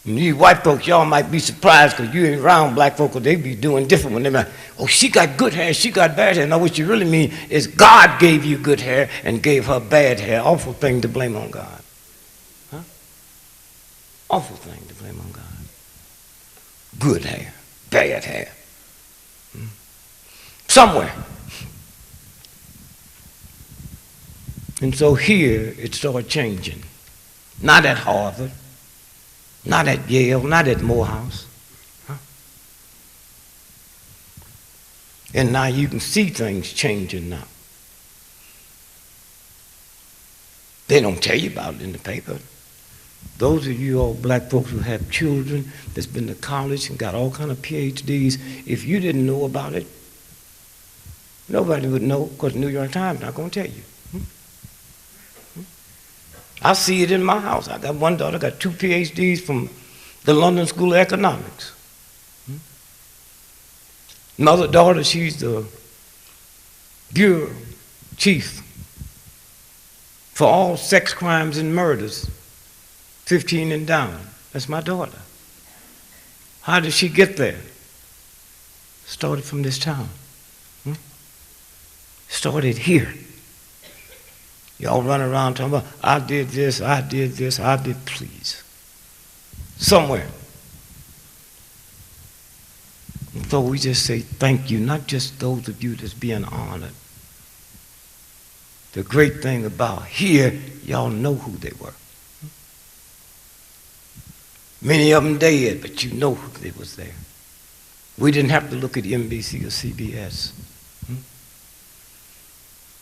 O: And you white folks, y'all might be surprised because you ain't around black folks, they be doing different when they're like, oh, she got good hair, she got bad hair. Now what you really mean is God gave you good hair and gave her bad hair. Awful thing to blame on God. Huh? Awful thing to blame on God. Good hair, bad hair. Somewhere. And so here it started changing. Not at Harvard. Not at Yale, not at Morehouse. Huh? And now you can see things changing now. They don't tell you about it in the paper. Those of you old black folks who have children that's been to college and got all kind of PhDs, if you didn't know about it, nobody would know because the New York Times not going to tell you. I see it in my house. I got one daughter, got 2 PhDs from the London School of Economics. Another daughter, she's the bureau chief for all sex crimes and murders, 15 and down. That's my daughter. How did she get there? Started from this town. Started here. Y'all run around talking about, I did this, I did this, I did, please. Somewhere. And so we just say thank you, not just those of you that's being honored. The great thing about here, y'all know who they were. Many of them dead, but you know who they was there. We didn't have to look at NBC or CBS.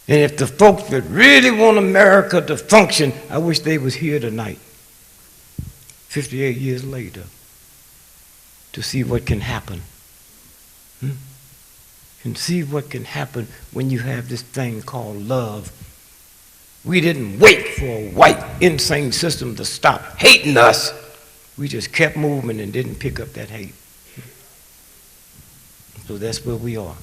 O: And if the folks that really want America to function, I wish they was here tonight, 58 years later, to see what can happen. And see what can happen when you have this thing called love. We didn't wait for a white insane system to stop hating us. We just kept moving and didn't pick up that hate. So that's where we are.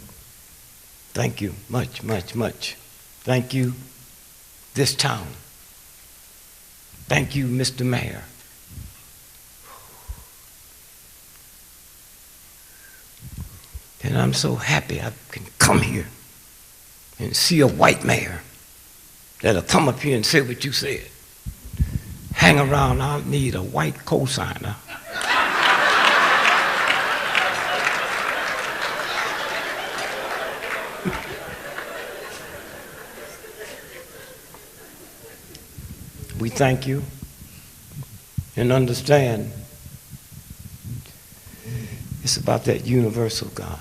O: Thank you much, much, much. Thank you, this town. Thank you, Mr. Mayor. And I'm so happy I can come here and see a white mayor that'll come up here and say what you said. Hang around, I'll need a white cosigner. We thank you and understand it's about that universal God.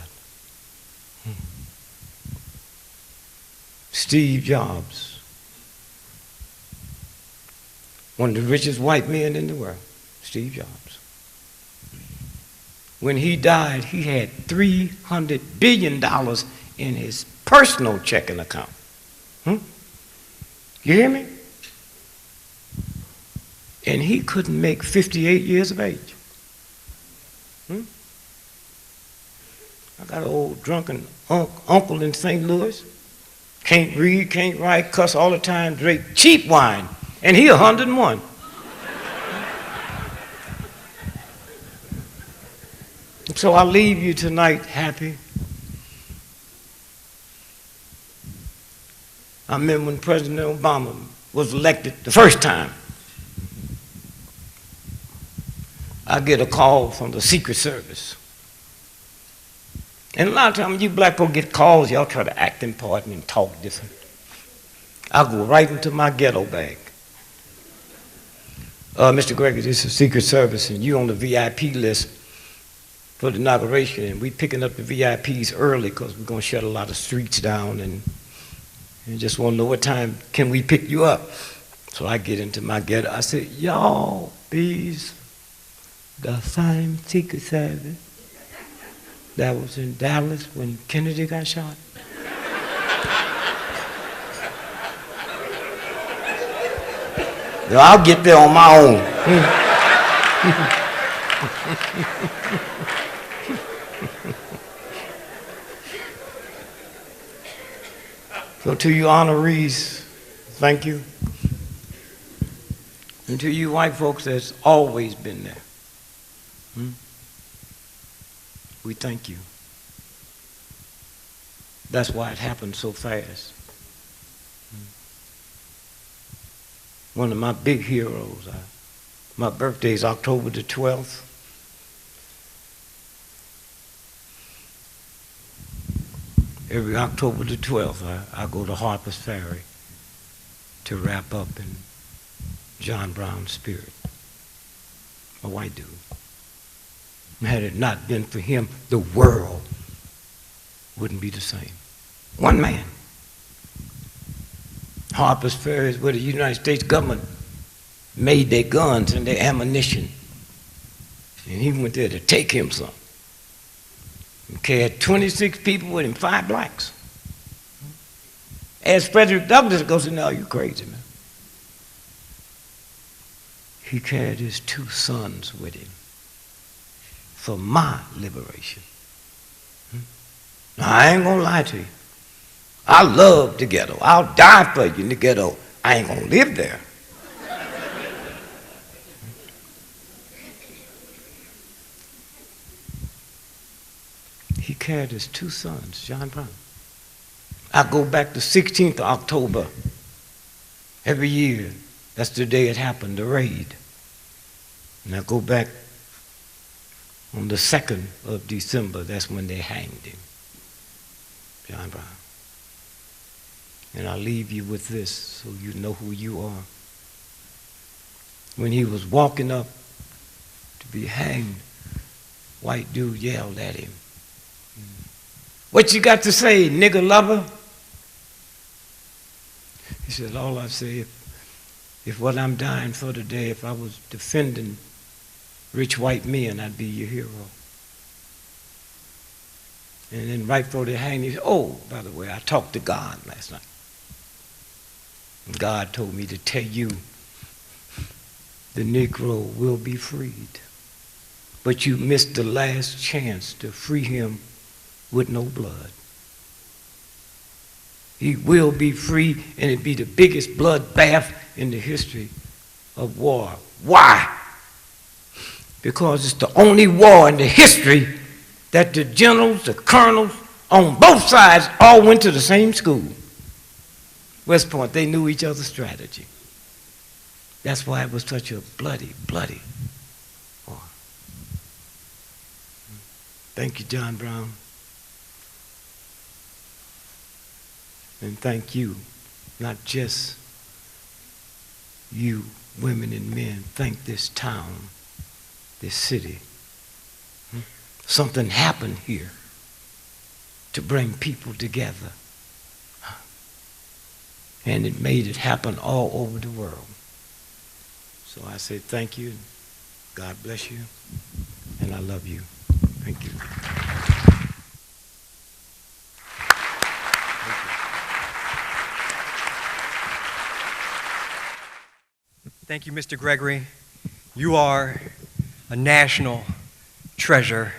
O: Steve Jobs, one of the richest white men in the world, Steve Jobs. When he died, he had $300 billion in his personal checking account. You hear me? And he couldn't make 58 years of age. I got an old drunken uncle in St. Louis. Can't read, can't write, cuss all the time, drink cheap wine. And he 101. So I leave you tonight happy. I remember when President Obama was elected the first time. I get a call from the Secret Service. And a lot of times you black people get calls, y'all try to act important and talk different. I go right into my ghetto bag. Mr. Gregory, this is Secret Service, and you on the VIP list for the inauguration, and we picking up the VIPs early because we're going to shut a lot of streets down, and just want to know what time can we pick you up. So I get into my ghetto. I said, y'all, these the same Secret Service that was in Dallas when Kennedy got shot? No, I'll get there on my own. So to you honorees, thank you. And to you white folks that's always been there, we thank you. That's why it happened so fast. One of my big heroes, my birthday is October the 12th. Every October the 12th, I go to Harper's Ferry to wrap up in John Brown's spirit, a white dude. Had it not been for him, the world wouldn't be the same. One man. Harper's Ferry is where the United States government made their guns and their ammunition. And he went there to take him some. He carried 26 people with him, 5 blacks. As Frederick Douglass goes, "No, you're crazy, man." He carried his 2 sons with him for my liberation. Now, I ain't gonna lie to you. I love the ghetto. I'll die for you in the ghetto. I ain't gonna live there. He carried his 2 sons, John Brown. I go back to 16th of October every year. That's the day it happened, the raid. And I go back on the 2nd of December. That's when they hanged him, John Brown. And I'll leave you with this so you know who you are. When he was walking up to be hanged, white dude yelled at him, "What you got to say, nigger lover?" He said, "All I say, if what I'm dying for today, if I was defending rich white men, I'd be your hero." And then right before they hanged, he said, "Oh, by the way, I talked to God last night. And God told me to tell you the Negro will be freed. But you missed the last chance to free him with no blood. He will be free, and it'd be the biggest bloodbath in the history of war." Why? Because it's the only war in the history that the generals, the colonels, on both sides all went to the same school. West Point, they knew each other's strategy. That's why it was such a bloody, bloody war. Thank you, John Brown. And thank you, not just you, women and men. Thank this town, this city. Something happened here to bring people together. And it made it happen all over the world. So I say thank you. God bless you. And I love you. Thank you.
P: Thank you, Mr. Gregory. You are a national treasure.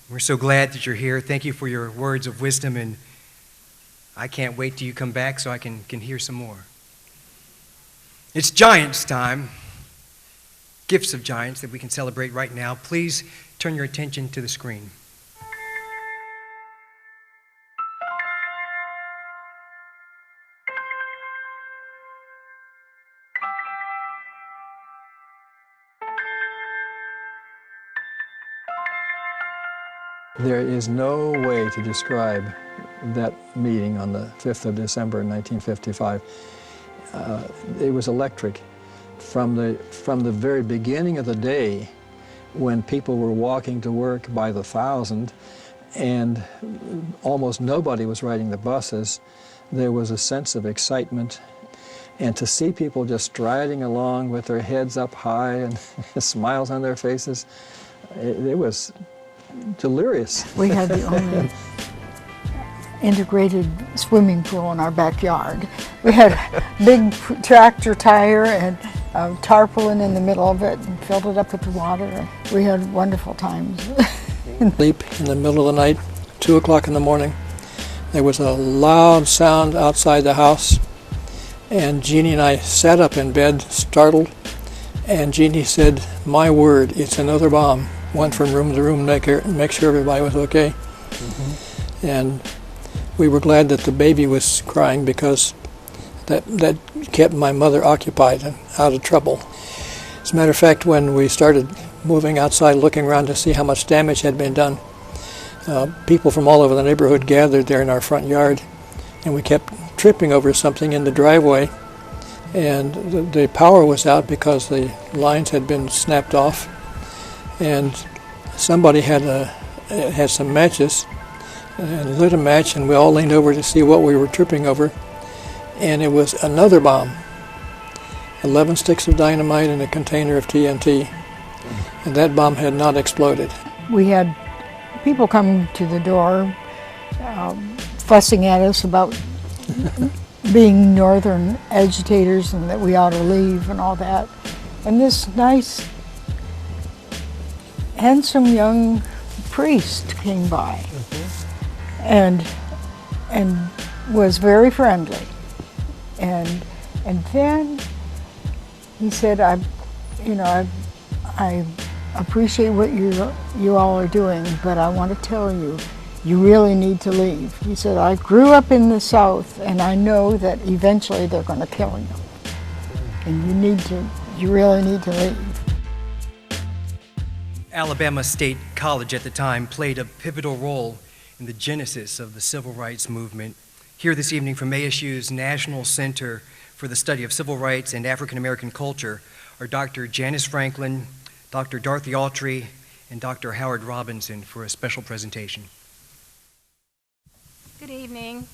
P: We're so glad that you're here. Thank you for your words of wisdom, and I can't wait till you come back so I can hear some more. It's Giants time. Gifts of Giants that we can celebrate right now. Please turn your attention to the screen.
J: There is no way to describe that meeting on the 5th of December in 1955. It was electric. From the very beginning of the day, when people were walking to work by the thousand and almost nobody was riding the buses, there was a sense of excitement. And to see people just striding along with their heads up high and smiles on their faces, it was delirious.
Q: We had the only integrated swimming pool in our backyard. We had a big tractor tire and a tarpaulin in the middle of it and filled it up with water. We had wonderful times.
R: Sleep in the middle of the night, 2 o'clock in the morning. There was a loud sound outside the house, and Jeannie and I sat up in bed, startled, and Jeannie said, "My word, it's another bomb." Went from room to room to make sure everybody was okay. Mm-hmm. And we were glad that the baby was crying, because that kept my mother occupied and out of trouble. As a matter of fact, when we started moving outside, looking around to see how much damage had been done, people from all over the neighborhood gathered there in our front yard, and we kept tripping over something in the driveway, and the power was out because the lines had been snapped off, and somebody had some matches and lit a match, and we all leaned over to see what we were tripping over, and it was another bomb. 11 sticks of dynamite in a container of TNT, and that bomb had not exploded.
Q: We had people come to the door fussing at us about being Northern agitators and that we ought to leave and all that. And this nice, handsome young priest came by and was very friendly. And then he said, I appreciate what you all are doing, but I want to tell you, you really need to leave. He said, I grew up in the South, and I know that eventually they're going to kill you. And you really need to leave.
P: Alabama State College at the time played a pivotal role in the genesis of the civil rights movement. Here this evening from ASU's National Center for the Study of Civil Rights and African American Culture are Dr. Janice Franklin, Dr. Dorothy Autry, and Dr. Howard Robinson for a special presentation.
S: Good evening.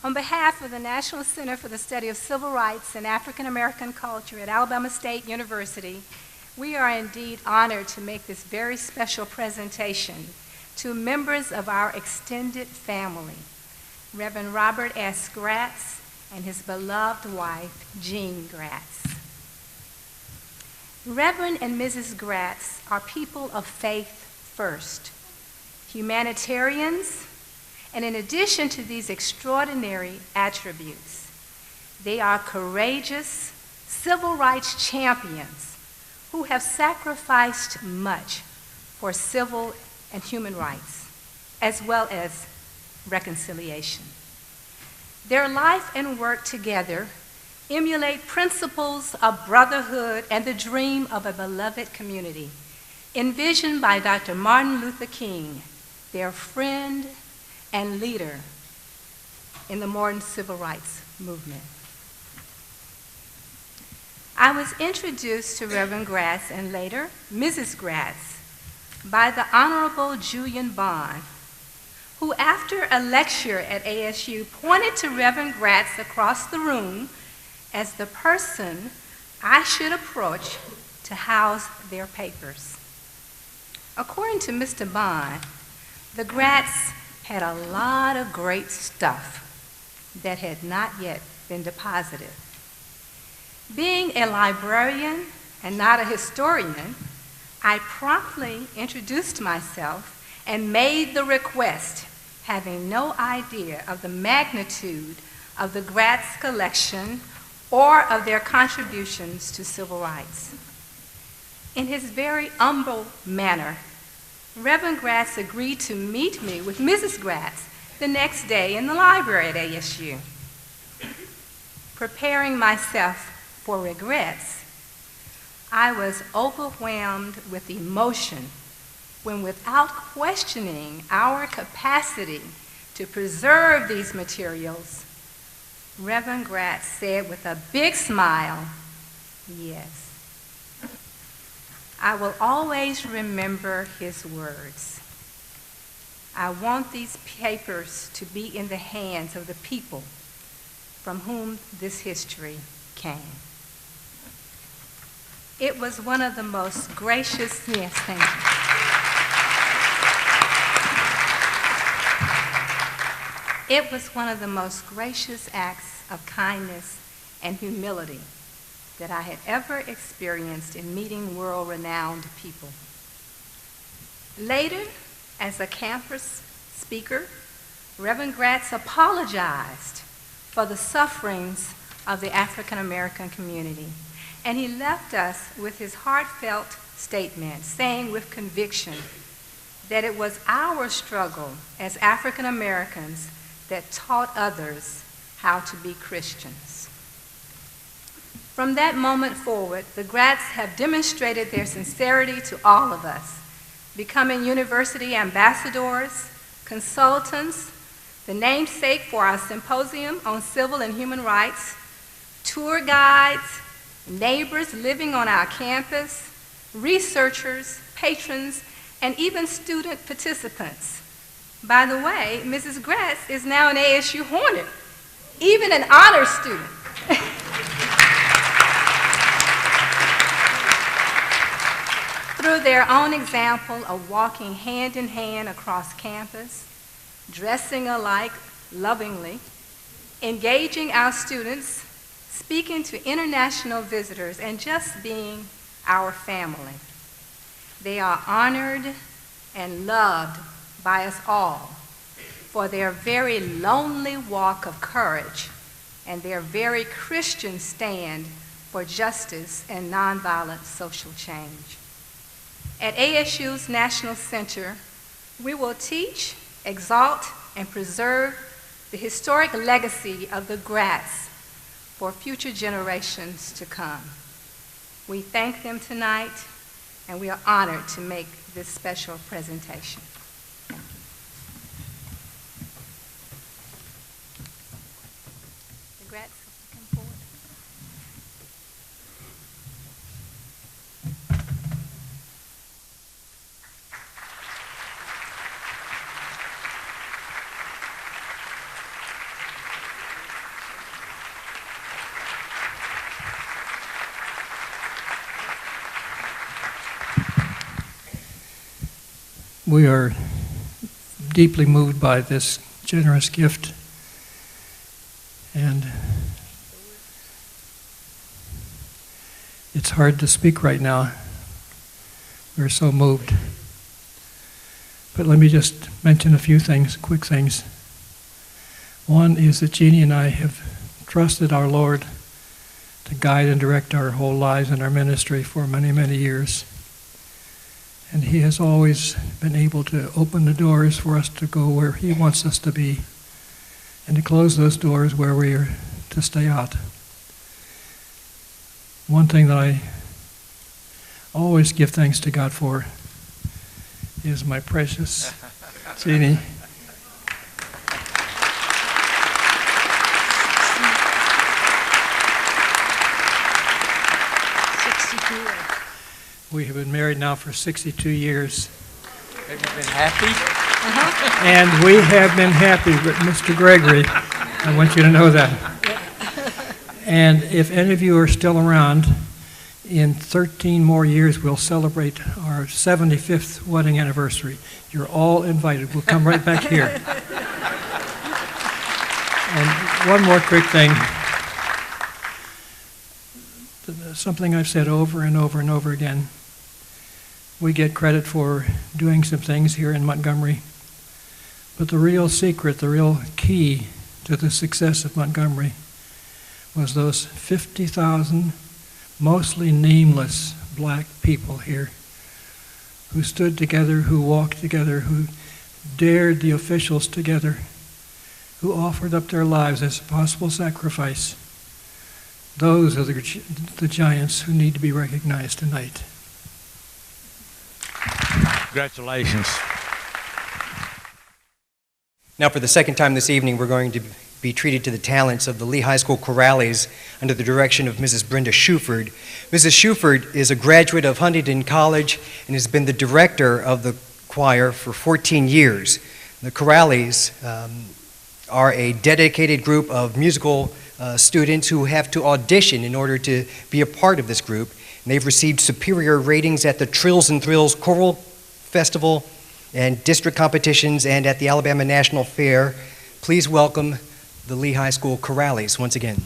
S: On behalf of the National Center for the Study of Civil Rights and African American Culture at Alabama State University, we are indeed honored to make this very special presentation to members of our extended family, Reverend Robert S. Gratz and his beloved wife, Jean Gratz. Reverend and Mrs. Gratz are people of faith first, humanitarians, and in addition to these extraordinary attributes, they are courageous civil rights champions who have sacrificed much for civil and human rights, as well as reconciliation. Their life and work together emulate principles of brotherhood and the dream of a beloved community, envisioned by Dr. Martin Luther King, their friend and leader in the modern civil rights movement. I was introduced to Reverend Gratz and later Mrs. Gratz by the Honorable Julian Bond, who after a lecture at ASU pointed to Reverend Gratz across the room as the person I should approach to house their papers. According to Mr. Bond, the Gratz had a lot of great stuff that had not yet been deposited. Being a librarian and not a historian, I promptly introduced myself and made the request, having no idea of the magnitude of the Gratz collection or of their contributions to civil rights. In his very humble manner, Reverend Gratz agreed to meet me with Mrs. Gratz the next day in the library at ASU. Preparing myself for regrets, I was overwhelmed with emotion when, without questioning our capacity to preserve these materials, Reverend Gratz said with a big smile, yes. I will always remember his words. I want these papers to be in the hands of the people from whom this history came. It was one of the most gracious, yes, thank you. It was one of the most gracious acts of kindness and humility that I had ever experienced in meeting world-renowned people. Later, as a campus speaker, Reverend Gratz apologized for the sufferings of the African American community, and he left us with his heartfelt statement, saying with conviction that it was our struggle as African Americans that taught others how to be Christians. From that moment forward, the Gratz have demonstrated their sincerity to all of us, becoming university ambassadors, consultants, the namesake for our symposium on civil and human rights, tour guides, neighbors living on our campus, researchers, patrons, and even student participants. By the way, Mrs. Gratz is now an ASU Hornet, even an honor student. Through their own example of walking hand in hand across campus, dressing alike lovingly, engaging our students, speaking to international visitors, and just being our family. They are honored and loved by us all for their very lonely walk of courage and their very Christian stand for justice and nonviolent social change. At ASU's National Center, we will teach, exalt, and preserve the historic legacy of the Gratz for future generations to come. We thank them tonight, and we are honored to make this special presentation. The Gratz come forward.
R: We are deeply moved by this generous gift, and it's hard to speak right now. We're so moved. But let me just mention a few things, quick things. One is that Jeannie and I have trusted our Lord to guide and direct our whole lives and our ministry for many, many years. And He has always been able to open the doors for us to go where He wants us to be, and to close those doors where we are to stay out. One thing that I always give thanks to God for is my precious Jeannie. We have been married now for 62 years.
G: Have you been happy?
R: And we have been happy with Mr. Gregory. I want you to know that. And if any of you are still around, in 13 more years we'll celebrate our 75th wedding anniversary. You're all invited. We'll come right back here. And one more quick thing. Something I've said over and over and over again. We get credit for doing some things here in Montgomery, but the real secret, the real key to the success of Montgomery was those 50,000 mostly nameless black people here who stood together, who walked together, who dared the officials together, who offered up their lives as a possible sacrifice. Those are the giants who need to be recognized tonight.
G: Congratulations.
P: Now, for the second time this evening, we're going to be treated to the talents of the Lee High School chorales under the direction of Mrs. Brenda Shuford. Mrs. Shuford is a graduate of Huntington College and has been the director of the choir for 14 years. The chorales are a dedicated group of musical students who have to audition in order to be a part of this group. And they've received superior ratings at the Trills and Thrills Choral Festival and district competitions, and at the Alabama National Fair Please welcome the Lee High School Chorales once again.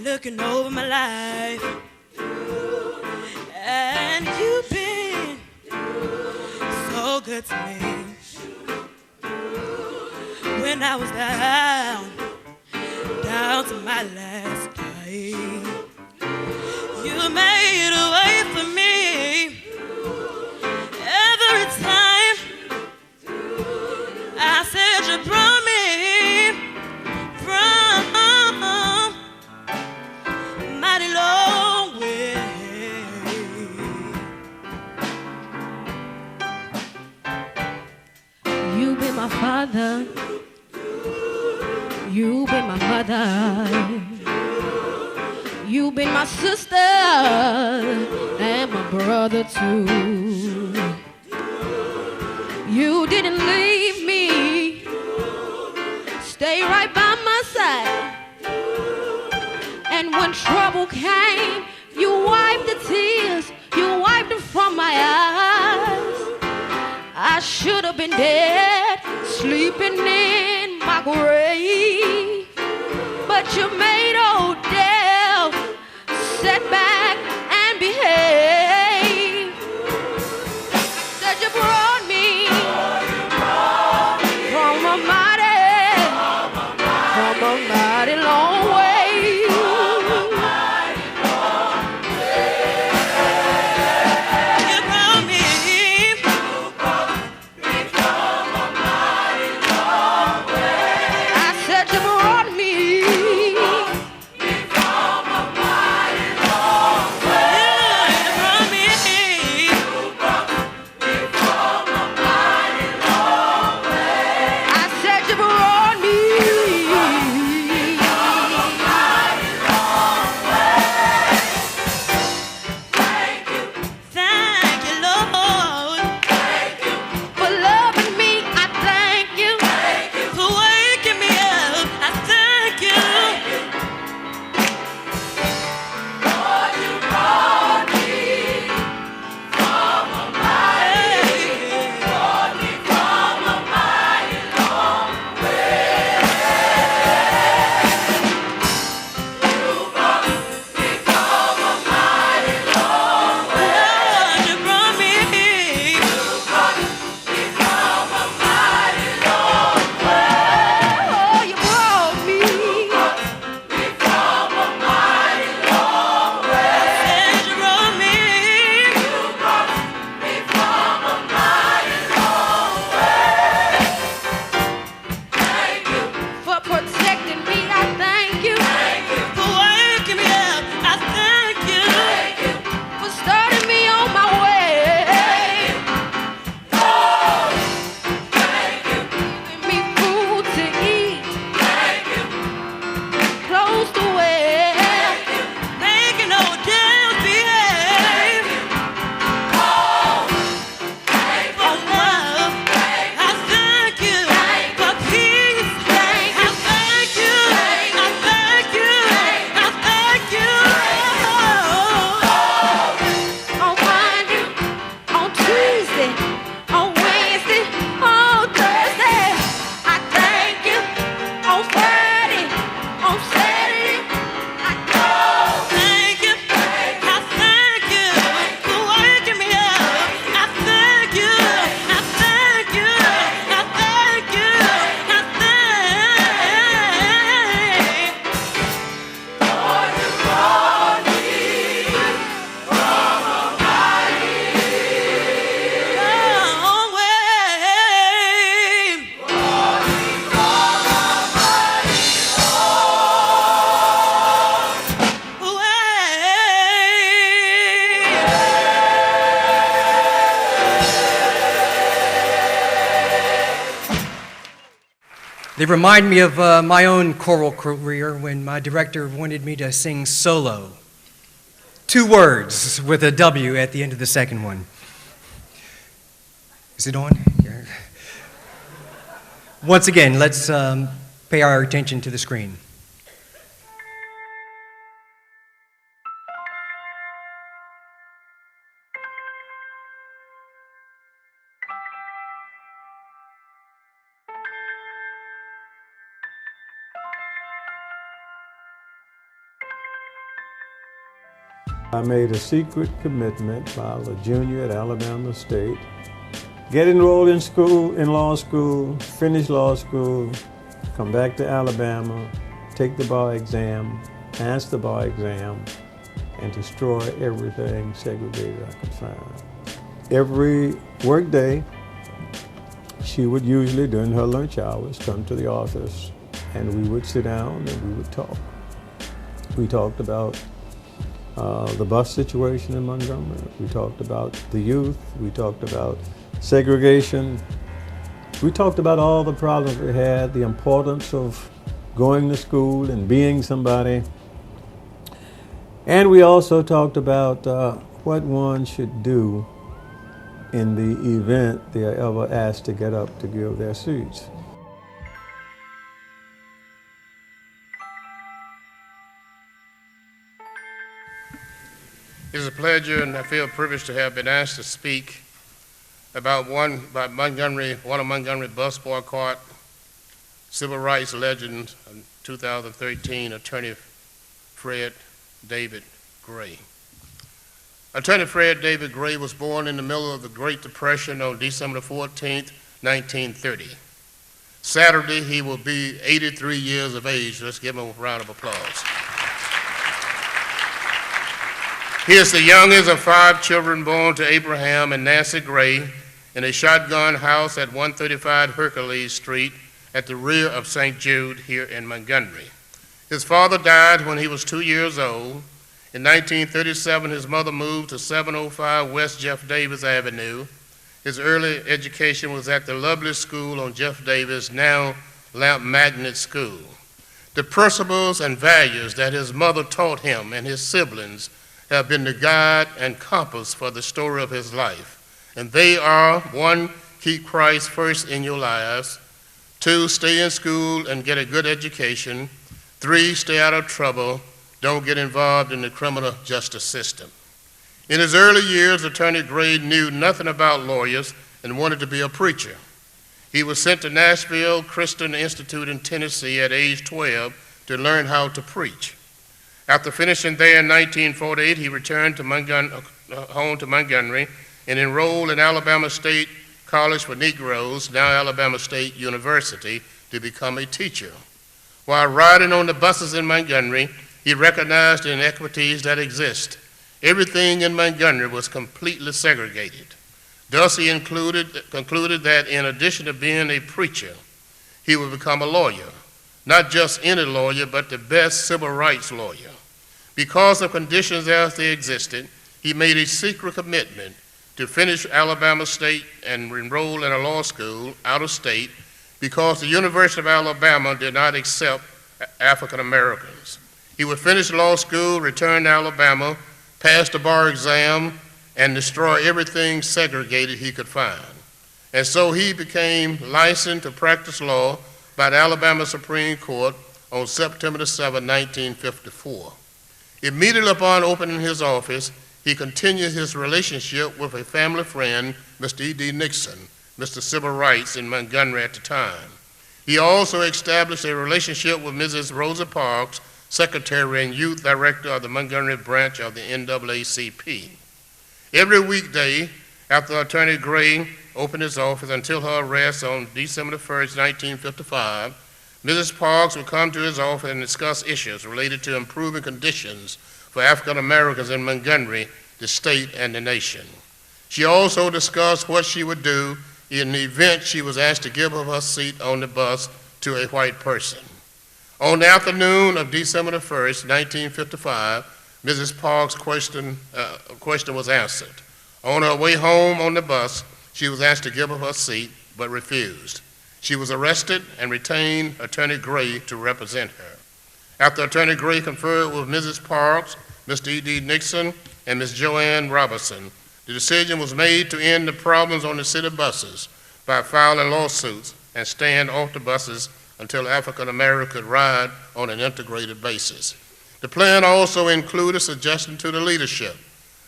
T: Looking over my life, and you've been so good to me. When I was down to my last day, you made a way for me. Every time I said you brought me from mighty long way.
U: You've been my father, you've been my mother, you've been my sister and my brother too. You didn't leave me, stay right by my side. And when trouble came, you wiped the tears, you wiped them from my eyes. I should have been dead, sleeping in my grave, but you made old Dale sit back and behave. Said you brought me from a mighty long way.
P: They remind me of my own choral career when my director wanted me to sing solo. 2 words with a W at the end of the second one. Is it on? Yeah. Once again, let's pay our attention to the screen.
D: I made a secret commitment while a junior at Alabama State. Get enrolled in school, in law school, finish law school, come back to Alabama, take the bar exam, pass the bar exam, and destroy everything segregated I could find. Every work day, she would usually, during her lunch hours, come to the office, and we would sit down and we would talk. We talked about the bus situation in Montgomery. We talked about the youth. We talked about segregation. We talked about all the problems we had, the importance of going to school and being somebody. And we also talked about what one should do in the event they are ever asked to get up to give their speech.
C: It is a pleasure and I feel privileged to have been asked to speak about one of Montgomery bus boycott, civil rights legend of 2013, Attorney Fred David Gray. Attorney Fred David Gray was born in the middle of the Great Depression on December 14th, 1930. Saturday, he will be 83 years of age. Let's give him a round of applause. He is the youngest of 5 children born to Abraham and Nancy Gray in a shotgun house at 135 Hercules Street at the rear of St. Jude here in Montgomery. His father died when he was 2 years old. In 1937, his mother moved to 705 West Jeff Davis Avenue. His early education was at the Lovelace School on Jeff Davis, now Lamp Magnet School. The principles and values that his mother taught him and his siblings have been the guide and compass for the story of his life. And they are: 1, keep Christ first in your lives; 2, stay in school and get a good education; 3, stay out of trouble, don't get involved in the criminal justice system. In his early years, Attorney Gray knew nothing about lawyers and wanted to be a preacher. He was sent to Nashville Christian Institute in Tennessee at age 12 to learn how to preach. After finishing there in 1948, he returned to home to Montgomery and enrolled in Alabama State College for Negroes, now Alabama State University, to become a teacher. While riding on the buses in Montgomery, he recognized the inequities that exist. Everything in Montgomery was completely segregated. Thus, he concluded that in addition to being a preacher, he would become a lawyer. Not just any lawyer, but the best civil rights lawyer. Because of conditions as they existed, he made a secret commitment to finish Alabama State and enroll in a law school out of state because the University of Alabama did not accept African Americans. He would finish law school, return to Alabama, pass the bar exam, and destroy everything segregated he could find. And so he became licensed to practice law by the Alabama Supreme Court on September 7, 1954. Immediately upon opening his office, he continued his relationship with a family friend, Mr. E.D. Nixon, Mr. Civil Rights in Montgomery at the time. He also established a relationship with Mrs. Rosa Parks, Secretary and Youth Director of the Montgomery branch of the NAACP. Every weekday after Attorney Gray opened his office until her arrest on December 1st, 1955, Mrs. Parks would come to his office and discuss issues related to improving conditions for African Americans in Montgomery, the state, and the nation. She also discussed what she would do in the event she was asked to give up her seat on the bus to a white person. On the afternoon of December 1st, 1955, Mrs. Parks' question was answered. On her way home on the bus, she was asked to give up her seat, but refused. She was arrested and retained Attorney Gray to represent her. After Attorney Gray conferred with Mrs. Parks, Mr. E.D. Nixon, and Ms. Joanne Robertson, the decision was made to end the problems on the city buses by filing lawsuits and staying off the buses until African Americans could ride on an integrated basis. The plan also included suggestion to the leadership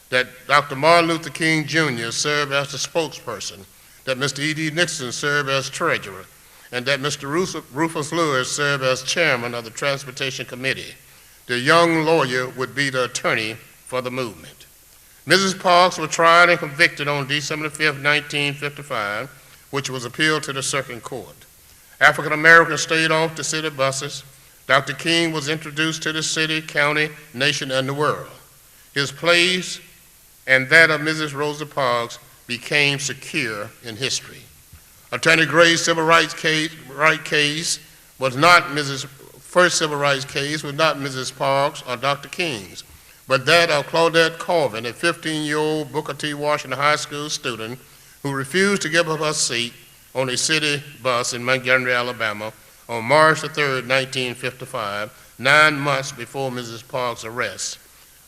C: that Dr. Martin Luther King Jr. serve as the spokesperson, that Mr. E.D. Nixon serve as treasurer, and that Mr. Rufus Lewis serve as chairman of the Transportation Committee. The young lawyer would be the attorney for the movement. Mrs. Parks was tried and convicted on December 5, 1955, which was appealed to the Circuit Court. African Americans stayed off the city buses. Dr. King was introduced to the city, county, nation, and the world. His place and that of Mrs. Rosa Parks became secure in history. Attorney Gray's civil rights case was not first civil rights case was not Mrs. Parks or Dr. King's, but that of Claudette Colvin, a 15-year-old Booker T. Washington High School student who refused to give up her seat on a city bus in Montgomery, Alabama on March 3, 1955, 9 months before Mrs. Parks' arrest.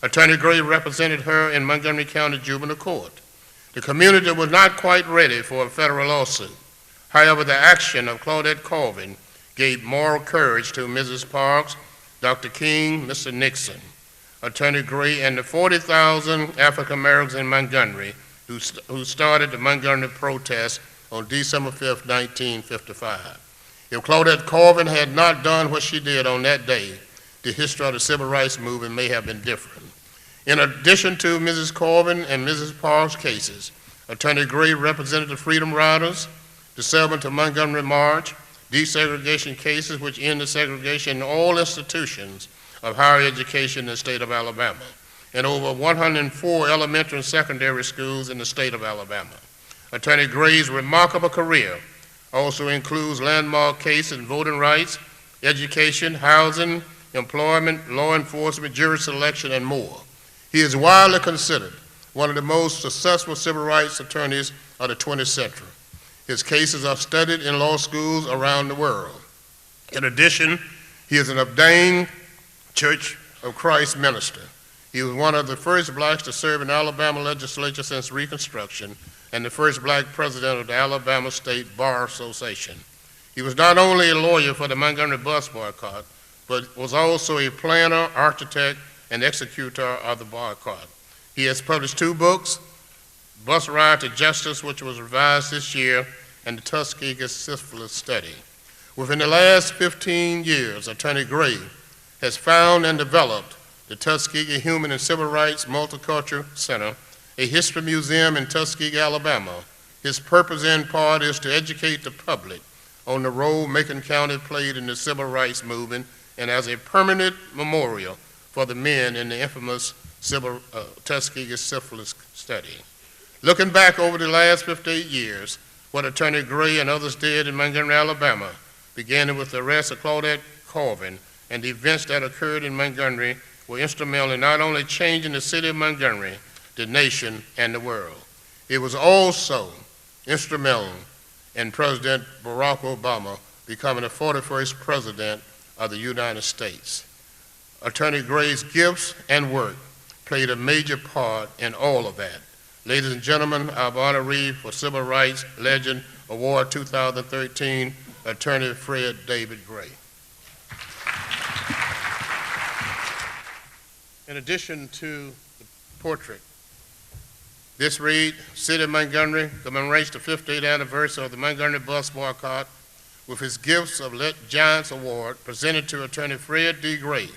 C: Attorney Gray represented her in Montgomery County Juvenile Court. The community was not quite ready for a federal lawsuit. However, the action of Claudette Colvin gave moral courage to Mrs. Parks, Dr. King, Mr. Nixon, Attorney Gray, and the 40,000 African Americans in Montgomery who started the Montgomery protest on December 5, 1955. If Claudette Colvin had not done what she did on that day, the history of the civil rights movement may have been different. In addition to Mrs. Colvin and Mrs. Parks' cases, Attorney Gray represented the Freedom Riders, the Selma to Montgomery March, desegregation cases which ended segregation in all institutions of higher education in the state of Alabama, and over 104 elementary and secondary schools in the state of Alabama. Attorney Gray's remarkable career also includes landmark cases in voting rights, education, housing, employment, law enforcement, jury selection, and more. He is widely considered one of the most successful civil rights attorneys of the 20th century. His cases are studied in law schools around the world. In addition, he is an ordained Church of Christ minister. He was one of the first blacks to serve in the Alabama legislature since Reconstruction and the first black president of the Alabama State Bar Association. He was not only a lawyer for the Montgomery bus boycott, but was also a planner, architect, and executor of the boycott. He has published 2 books, Bus Ride to Justice, which was revised this year, and the Tuskegee Syphilis Study. Within the last 15 years, Attorney Gray has found and developed the Tuskegee Human and Civil Rights Multicultural Center, a history museum in Tuskegee, Alabama. His purpose in part is to educate the public on the role Macon County played in the civil rights movement and as a permanent memorial for the men in the infamous Tuskegee Syphilis Study. Looking back over the last 58 years, what Attorney Gray and others did in Montgomery, Alabama, beginning with the arrest of Claudette Colvin and the events that occurred in Montgomery, were instrumental in not only changing the city of Montgomery, the nation, and the world. It was also instrumental in President Barack Obama becoming the 41st president of the United States. Attorney Gray's gifts and work played a major part in all of that. Ladies and gentlemen, our honoree for Civil Rights Legend Award 2013, Attorney Fred David Gray. In addition to the portrait, this read, City of Montgomery commemorates the 58th anniversary of the Montgomery bus boycott with his Gifts of Giants Award presented to Attorney Fred D. Gray.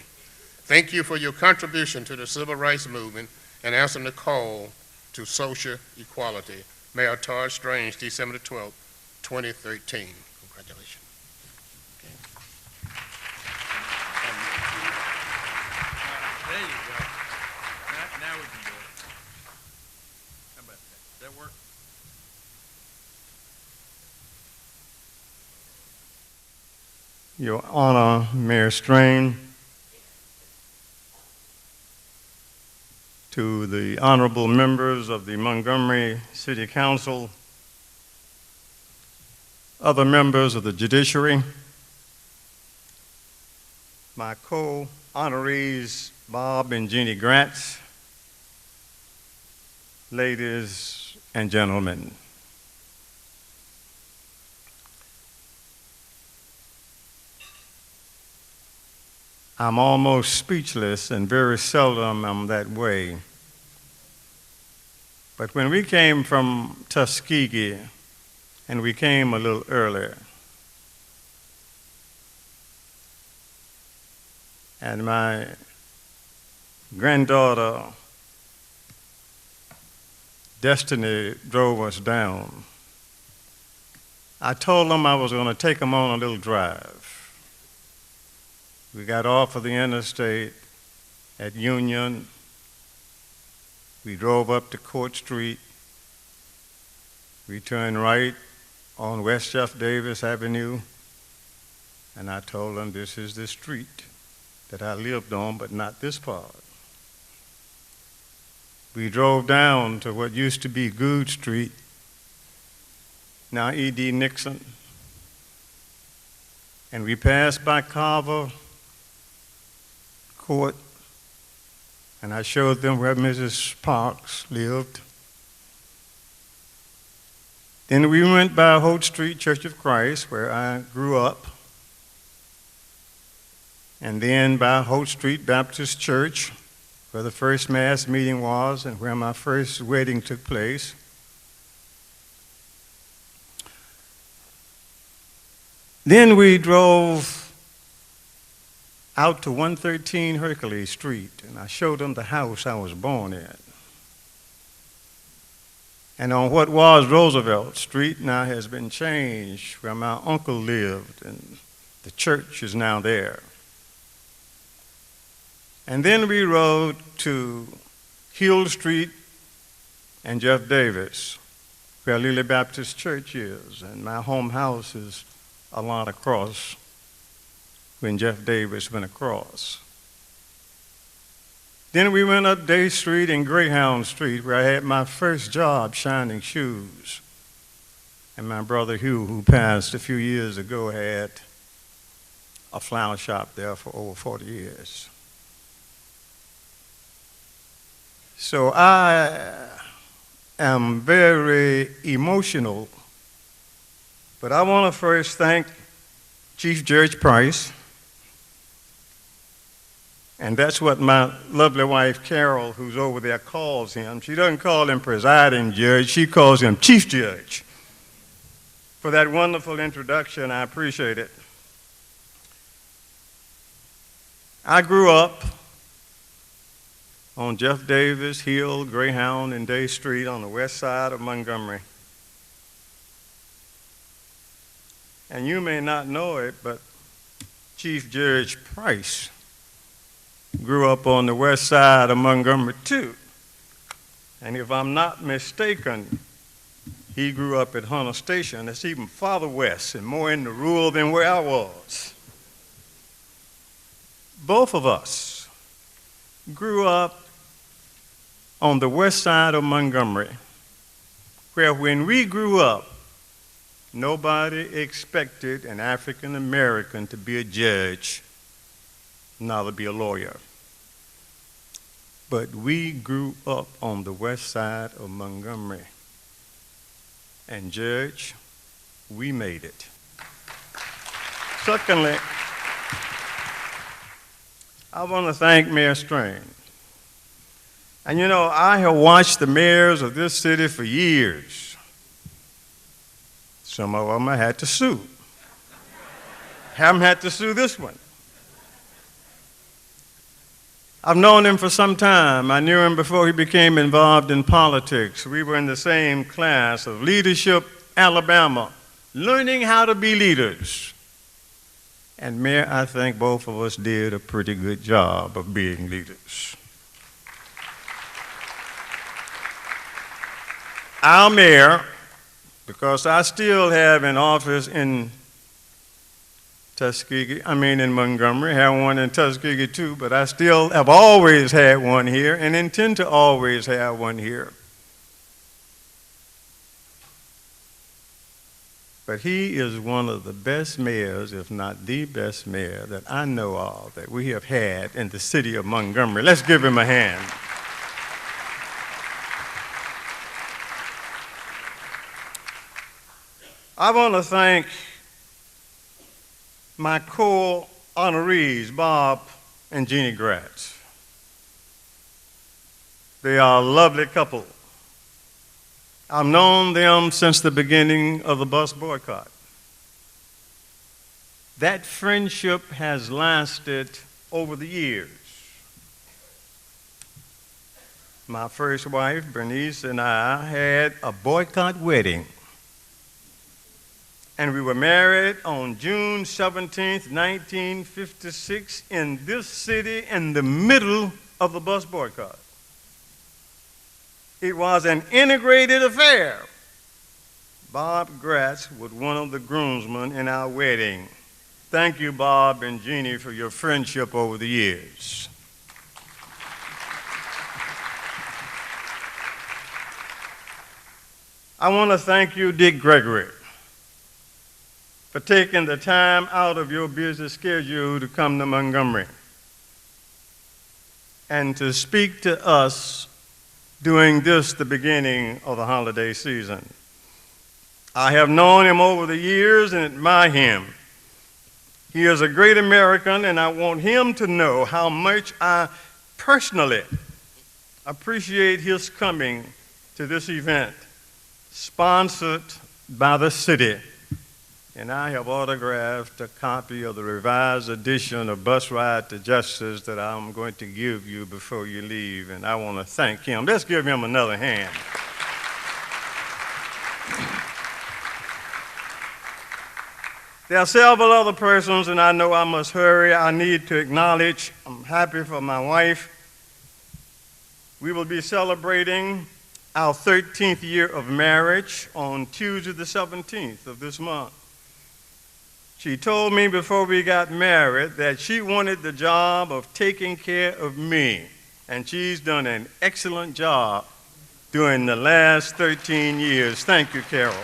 C: Thank you for your contribution to the civil rights movement and answering the call to social equality. Mayor Todd Strange, December 12, 2013. Congratulations.
A: There you go. Now we can do it. How about that? Does that work?
V: Your Honor, Mayor Strain, to the honorable members of the Montgomery City Council, other members of the judiciary, my co-honorees Bob and Jeannie Gratz, ladies and gentlemen. I'm almost speechless, and very seldom I'm that way. But when we came from Tuskegee, and we came a little earlier, and my granddaughter Destiny drove us down, I told them I was going to take them on a little drive. We got off of the interstate at Union. We drove up to Court Street. We turned right on West Jeff Davis Avenue, and I told them this is the street that I lived on, but not this part. We drove down to what used to be Goode Street, now E.D. Nixon, and we passed by Carver Court, and I showed them where Mrs. Parks lived. Then we went by Holt Street Church of Christ, where I grew up, and then by Holt Street Baptist Church, where the first Mass meeting was and where my first wedding took place. Then we drove out to 113 Hercules Street, and I showed them the house I was born in. And on what was Roosevelt Street now has been changed, where my uncle lived, and the church is now there. And then we rode to Hill Street and Jeff Davis, where Lily Baptist Church is, and my home house is a lot across when Jeff Davis went across. Then we went up Day Street and Greyhound Street, where I had my first job shining shoes. And my brother Hugh, who passed a few years ago, had a flower shop there for over 40 years. So I am very emotional, but I want to first thank Chief Judge Price, and that's what my lovely wife Carol, who's over there, calls him. She doesn't call him presiding judge, she calls him Chief Judge. For that wonderful introduction, I appreciate it. I grew up on Jeff Davis, Hill, Greyhound, and Day Street on the west side of Montgomery. And you may not know it, but Chief Judge Price grew up on the west side of Montgomery too. And if I'm not mistaken, he grew up at Hunter Station. That's even farther west and more in the rural than where I was. Both of us grew up on the west side of Montgomery, where when we grew up, nobody expected an African American to be a judge, nor to be a lawyer. But we grew up on the west side of Montgomery. And Judge, we made it. Secondly, I want to thank Mayor Strain. And you know, I have watched the mayors of this city for years. Some of them I had to sue. Haven't had to sue this one. I've known him for some time. I knew him before he became involved in politics. We were in the same class of Leadership Alabama, learning how to be leaders. And Mayor, I think both of us did a pretty good job of being leaders. Our mayor, because I still have an office in in Montgomery, have one in Tuskegee too, but I still have always had one here and intend to always have one here. But he is one of the best mayors, if not the best mayor that I know of that we have had in the city of Montgomery. Let's give him a hand. I want to thank my co-honorees, Bob and Jeannie Gratz. They are a lovely couple. I've known them since the beginning of the bus boycott. That friendship has lasted over the years. My first wife, Bernice, and I had a boycott wedding. And we were married on June 17th, 1956, in this city in the middle of the bus boycott. It was an integrated affair. Bob Gratz was one of the groomsmen in our wedding. Thank you, Bob and Jeannie, for your friendship over the years. I want to thank you, Dick Gregory, for taking the time out of your busy schedule to come to Montgomery and to speak to us during this, the beginning of the holiday season. I have known him over the years and admire him. He is a great American, and I want him to know how much I personally appreciate his coming to this event, sponsored by the city. And I have autographed a copy of the revised edition of Bus Ride to Justice that I'm going to give you before you leave, and I want to thank him. Let's give him another hand. There are several other persons, and I know I must hurry. I need to acknowledge, I'm happy for my wife. We will be celebrating our 13th year of marriage on Tuesday the 17th of this month. She told me before we got married that she wanted the job of taking care of me, and she's done an excellent job during the last 13 years. Thank you, Carol.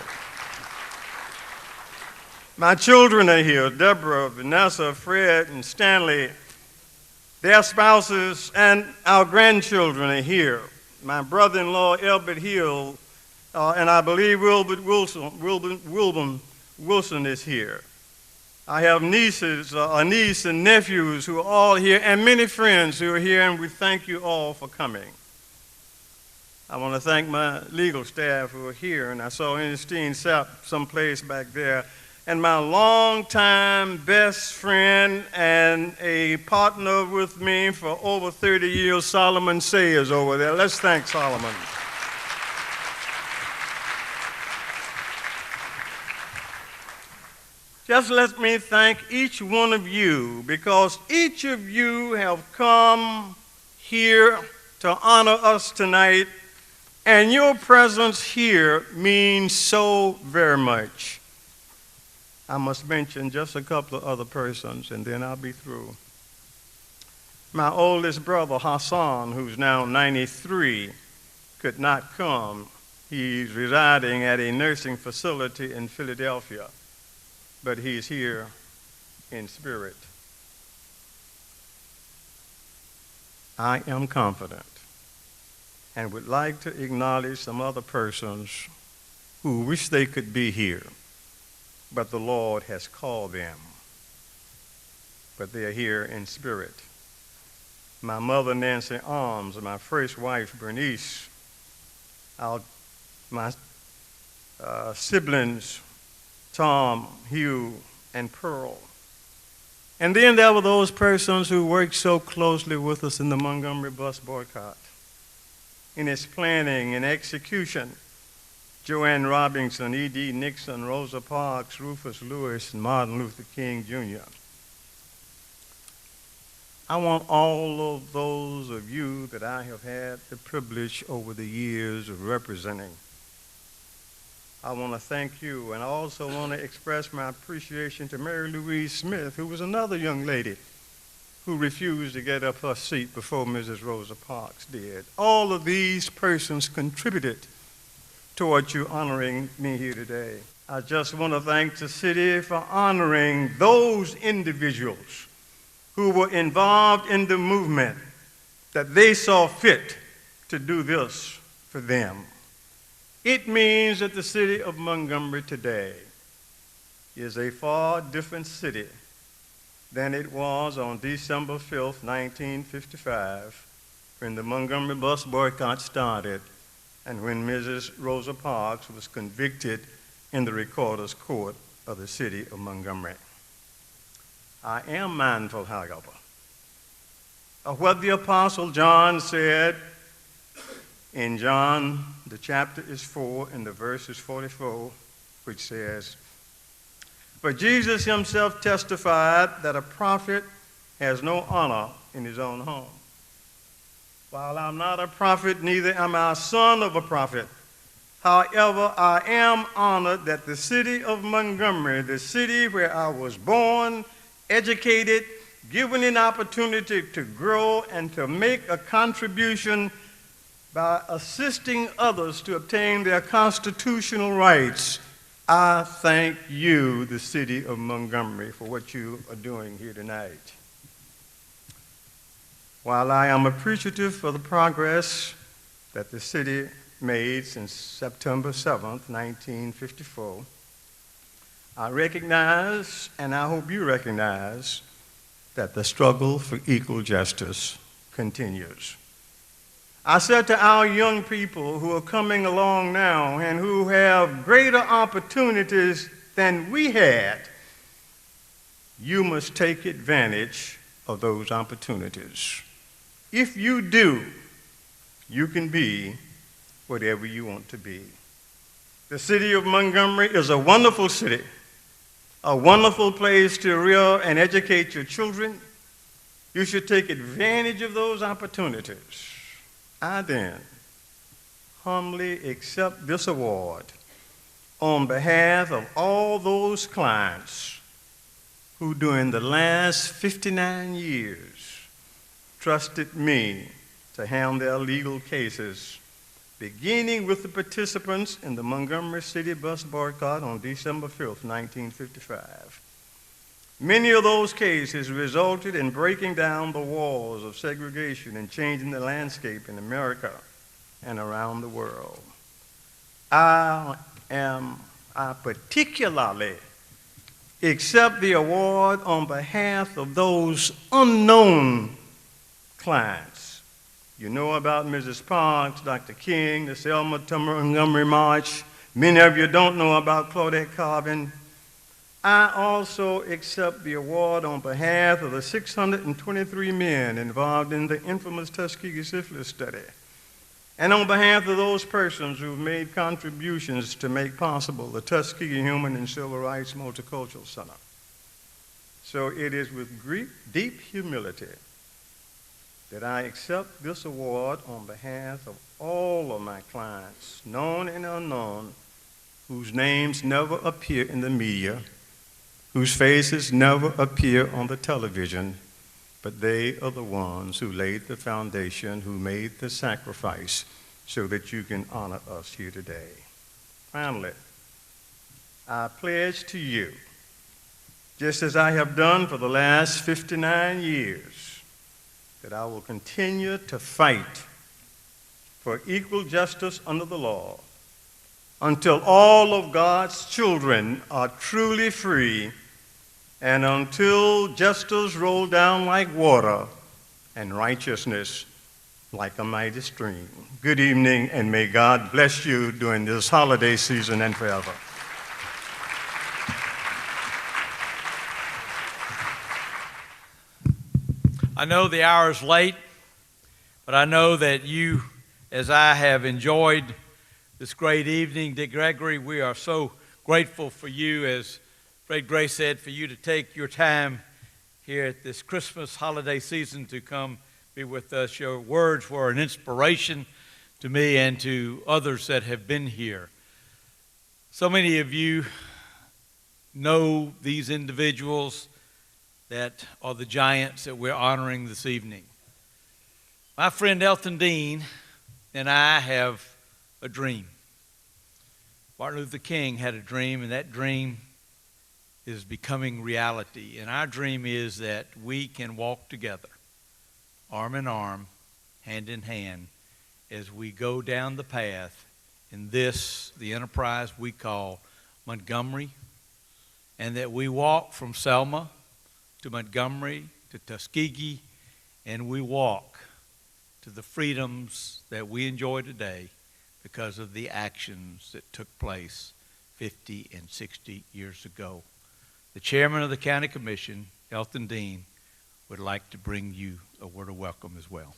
V: My children are here, Deborah, Vanessa, Fred, and Stanley. Their spouses and our grandchildren are here. My brother-in-law, Elbert Hill, and I believe Wilbur Wilson is here. I have nieces, a niece and nephews who are all here, and many friends who are here, and we thank you all for coming. I want to thank my legal staff who are here, and I saw Ernestine Sapp someplace back there, and my longtime best friend and a partner with me for over 30 years, Solomon Sayers over there. Let's thank Solomon. Just let me thank each one of you, because each of you have come here to honor us tonight, and your presence here means so very much. I must mention just a couple of other persons, and then I'll be through. My oldest brother, Hassan, who's now 93, could not come. He's residing at a nursing facility in Philadelphia, but he's here in spirit. I am confident and would like to acknowledge some other persons who wish they could be here, but the Lord has called them. But they are here in spirit. My mother, Nancy Arms, my first wife, Bernice, my siblings, Tom, Hugh, and Pearl. And then there were those persons who worked so closely with us in the Montgomery bus boycott, in its planning and execution. Joanne Robinson, E.D. Nixon, Rosa Parks, Rufus Lewis, and Martin Luther King, Jr. I want all of those of you that I have had the privilege over the years of representing. I want to thank you, and I also want to express my appreciation to Mary Louise Smith, who was another young lady who refused to get up her seat before Mrs. Rosa Parks did. All of these persons contributed toward you honoring me here today. I just want to thank the city for honoring those individuals who were involved in the movement that they saw fit to do this for them. It means that the city of Montgomery today is a far different city than it was on December 5th, 1955, when the Montgomery bus boycott started and when Mrs. Rosa Parks was convicted in the recorder's court of the city of Montgomery. I am mindful, however, of what the Apostle John said in John, the chapter is 4, and the verse is 44, which says, "For Jesus himself testified that a prophet has no honor in his own home. While I'm not a prophet, neither am I a son of a prophet. However, I am honored that the city of Montgomery, the city where I was born, educated, given an opportunity to grow and to make a contribution by assisting others to obtain their constitutional rights. I thank you, the city of Montgomery, for what you are doing here tonight. While I am appreciative for the progress that the city made since September 7th, 1954, I recognize, and I hope you recognize, that the struggle for equal justice continues. I said to our young people who are coming along now and who have greater opportunities than we had, you must take advantage of those opportunities. If you do, you can be whatever you want to be. The city of Montgomery is a wonderful city, a wonderful place to rear and educate your children. You should take advantage of those opportunities. I then humbly accept this award on behalf of all those clients who during the last 59 years trusted me to handle their legal cases, beginning with the participants in the Montgomery City bus boycott on December 5th, 1955. Many of those cases resulted in breaking down the walls of segregation and changing the landscape in America and around the world. I particularly accept the award on behalf of those unknown clients. You know about Mrs. Parks, Dr. King, the Selma to Montgomery March. Many of you don't know about Claudette Colvin. I also accept the award on behalf of the 623 men involved in the infamous Tuskegee syphilis study, and on behalf of those persons who've made contributions to make possible the Tuskegee Human and Civil Rights Multicultural Center. So it is with deep humility that I accept this award on behalf of all of my clients, known and unknown, whose names never appear in the media, whose faces never appear on the television, but they are the ones who laid the foundation, who made the sacrifice so that you can honor us here today. Finally, I pledge to you, just as I have done for the last 59 years, that I will continue to fight for equal justice under the law until all of God's children are truly free and until justice rolls down like water and righteousness like a mighty stream. Good evening, and may God bless you during this holiday season and forever.
L: I know the hour is late, but I know that you, as I have enjoyed this great evening, Dick Gregory, we are so grateful for you, as Fred Gray said, for you to take your time here at this Christmas holiday season to come be with us. Your words were an inspiration to me and to others that have been here. So many of you know these individuals that are the giants that we're honoring this evening. My friend Elton Dean and I have a dream.
A: Martin Luther King had a dream, and that dream is becoming reality. And our dream is that we can walk together, arm in arm, hand in hand, as we go down the path in this, the enterprise we call Montgomery, and that we walk from Selma to Montgomery to Tuskegee, and we walk to the freedoms that we enjoy today because of the actions that took place 50 and 60 years ago. The chairman of the County Commission, Elton Dean, would like to bring you a word of welcome as well.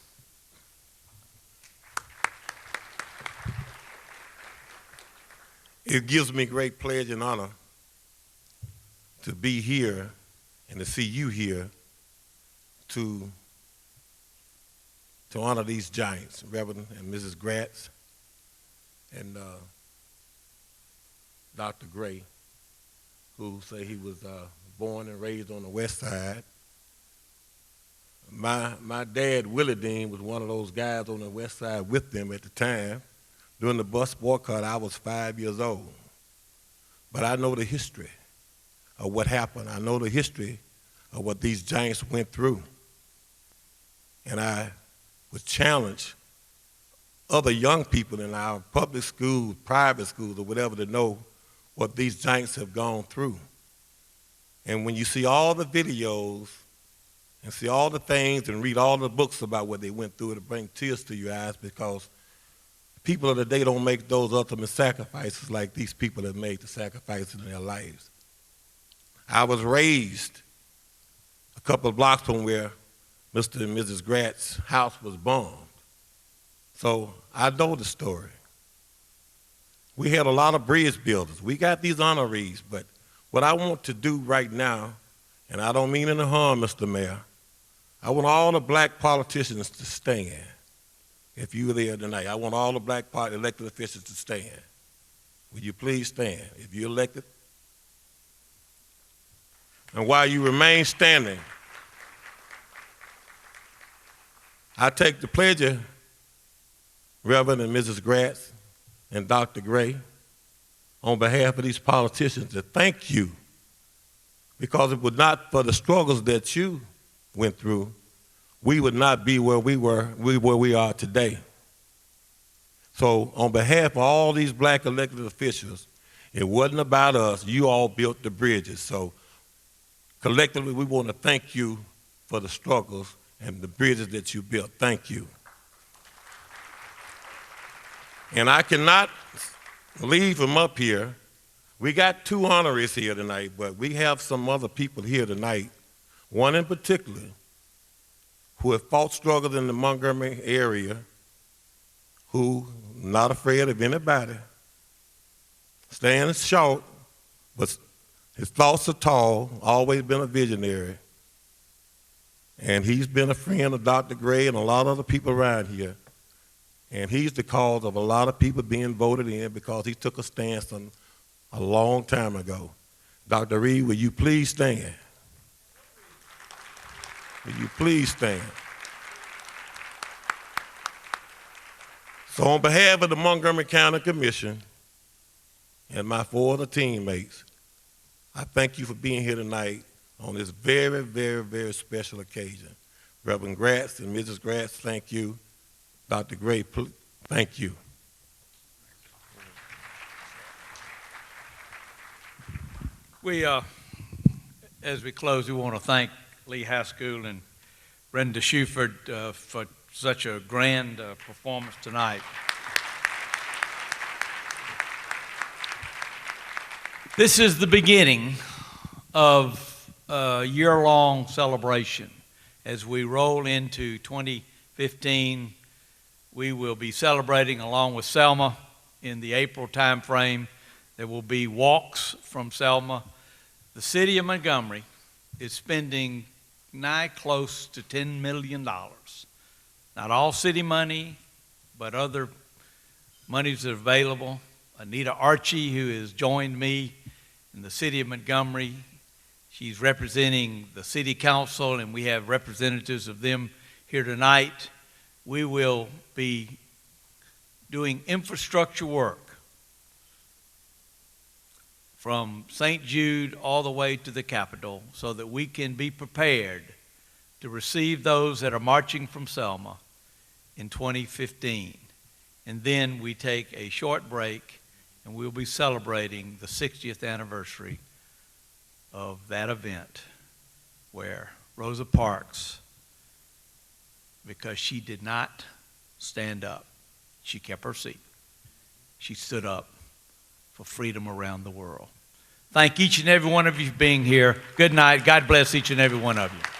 H: It gives me great pleasure and honor to be here and to see you here to honor these giants, Reverend and Mrs. Gratz and Dr. Gray, who say he was born and raised on the west side. My dad, Willie Dean, was one of those guys on the west side with them at the time. During the bus boycott, I was 5 years old. But I know the history of what happened. I know the history of what these giants went through. And I would challenge other young people in our public schools, private schools, or whatever to know what these giants have gone through. And when you see all the videos and see all the things and read all the books about what they went through, it'll bring tears to your eyes, because people of the day don't make those ultimate sacrifices like these people have made the sacrifices in their lives. I was raised a couple of blocks from where Mr. and Mrs. Gratz's house was bombed. So I know the story. We had a lot of bridge builders. We got these honorees, but what I want to do right now, and I don't mean any harm, Mr. Mayor, I want all the black politicians to stand. If you were there tonight, I want all the black elected officials to stand. Will you please stand if you're elected? And while you remain standing, I take the pleasure, Reverend and Mrs. Gratz and Dr. Gray, on behalf of these politicians, to thank you, because if it was not for the struggles that you went through, we would not be where we are today. So on behalf of all these black elected officials, it wasn't about us. You all built the bridges. So collectively, we want to thank you for the struggles and the bridges that you built. Thank you. And I cannot leave from up here. We got two honorees here tonight, but we have some other people here tonight, one in particular, who have fought struggles in the Montgomery area, who not afraid of anybody, stands short, but his thoughts are tall, always been a visionary. And he's been a friend of Dr. Gray and a lot of other people around here. And he's the cause of a lot of people being voted in, because he took a stance on a long time ago. Dr. Reed, will you please stand? Will you please stand? So on behalf of the Montgomery County Commission and my four other teammates, I thank you for being here tonight on this very, very, very special occasion. Reverend Gratz and Mrs. Gratz, thank you. Dr. Gray, thank you.
A: As we close, we want to thank Lee High School and Brenda Shuford for such a grand performance tonight. This is the beginning of a year-long celebration. As we roll into 2015, we will be celebrating along with Selma in the April time frame. There will be walks from Selma. The city of Montgomery is spending nigh close to $10 million. Not all city money, but other monies that are available. Anita Archie, who has joined me in the city of Montgomery, she's representing the city council, and we have representatives of them here tonight. We will be doing infrastructure work from St. Jude all the way to the Capitol so that we can be prepared to receive those that are marching from Selma in 2015. And then we take a short break, and we'll be celebrating the 60th anniversary of that event where Rosa Parks, because she did not stand up, she kept her seat. She stood up for freedom around the world. Thank each and every one of you for being here. Good night. God bless each and every one of you.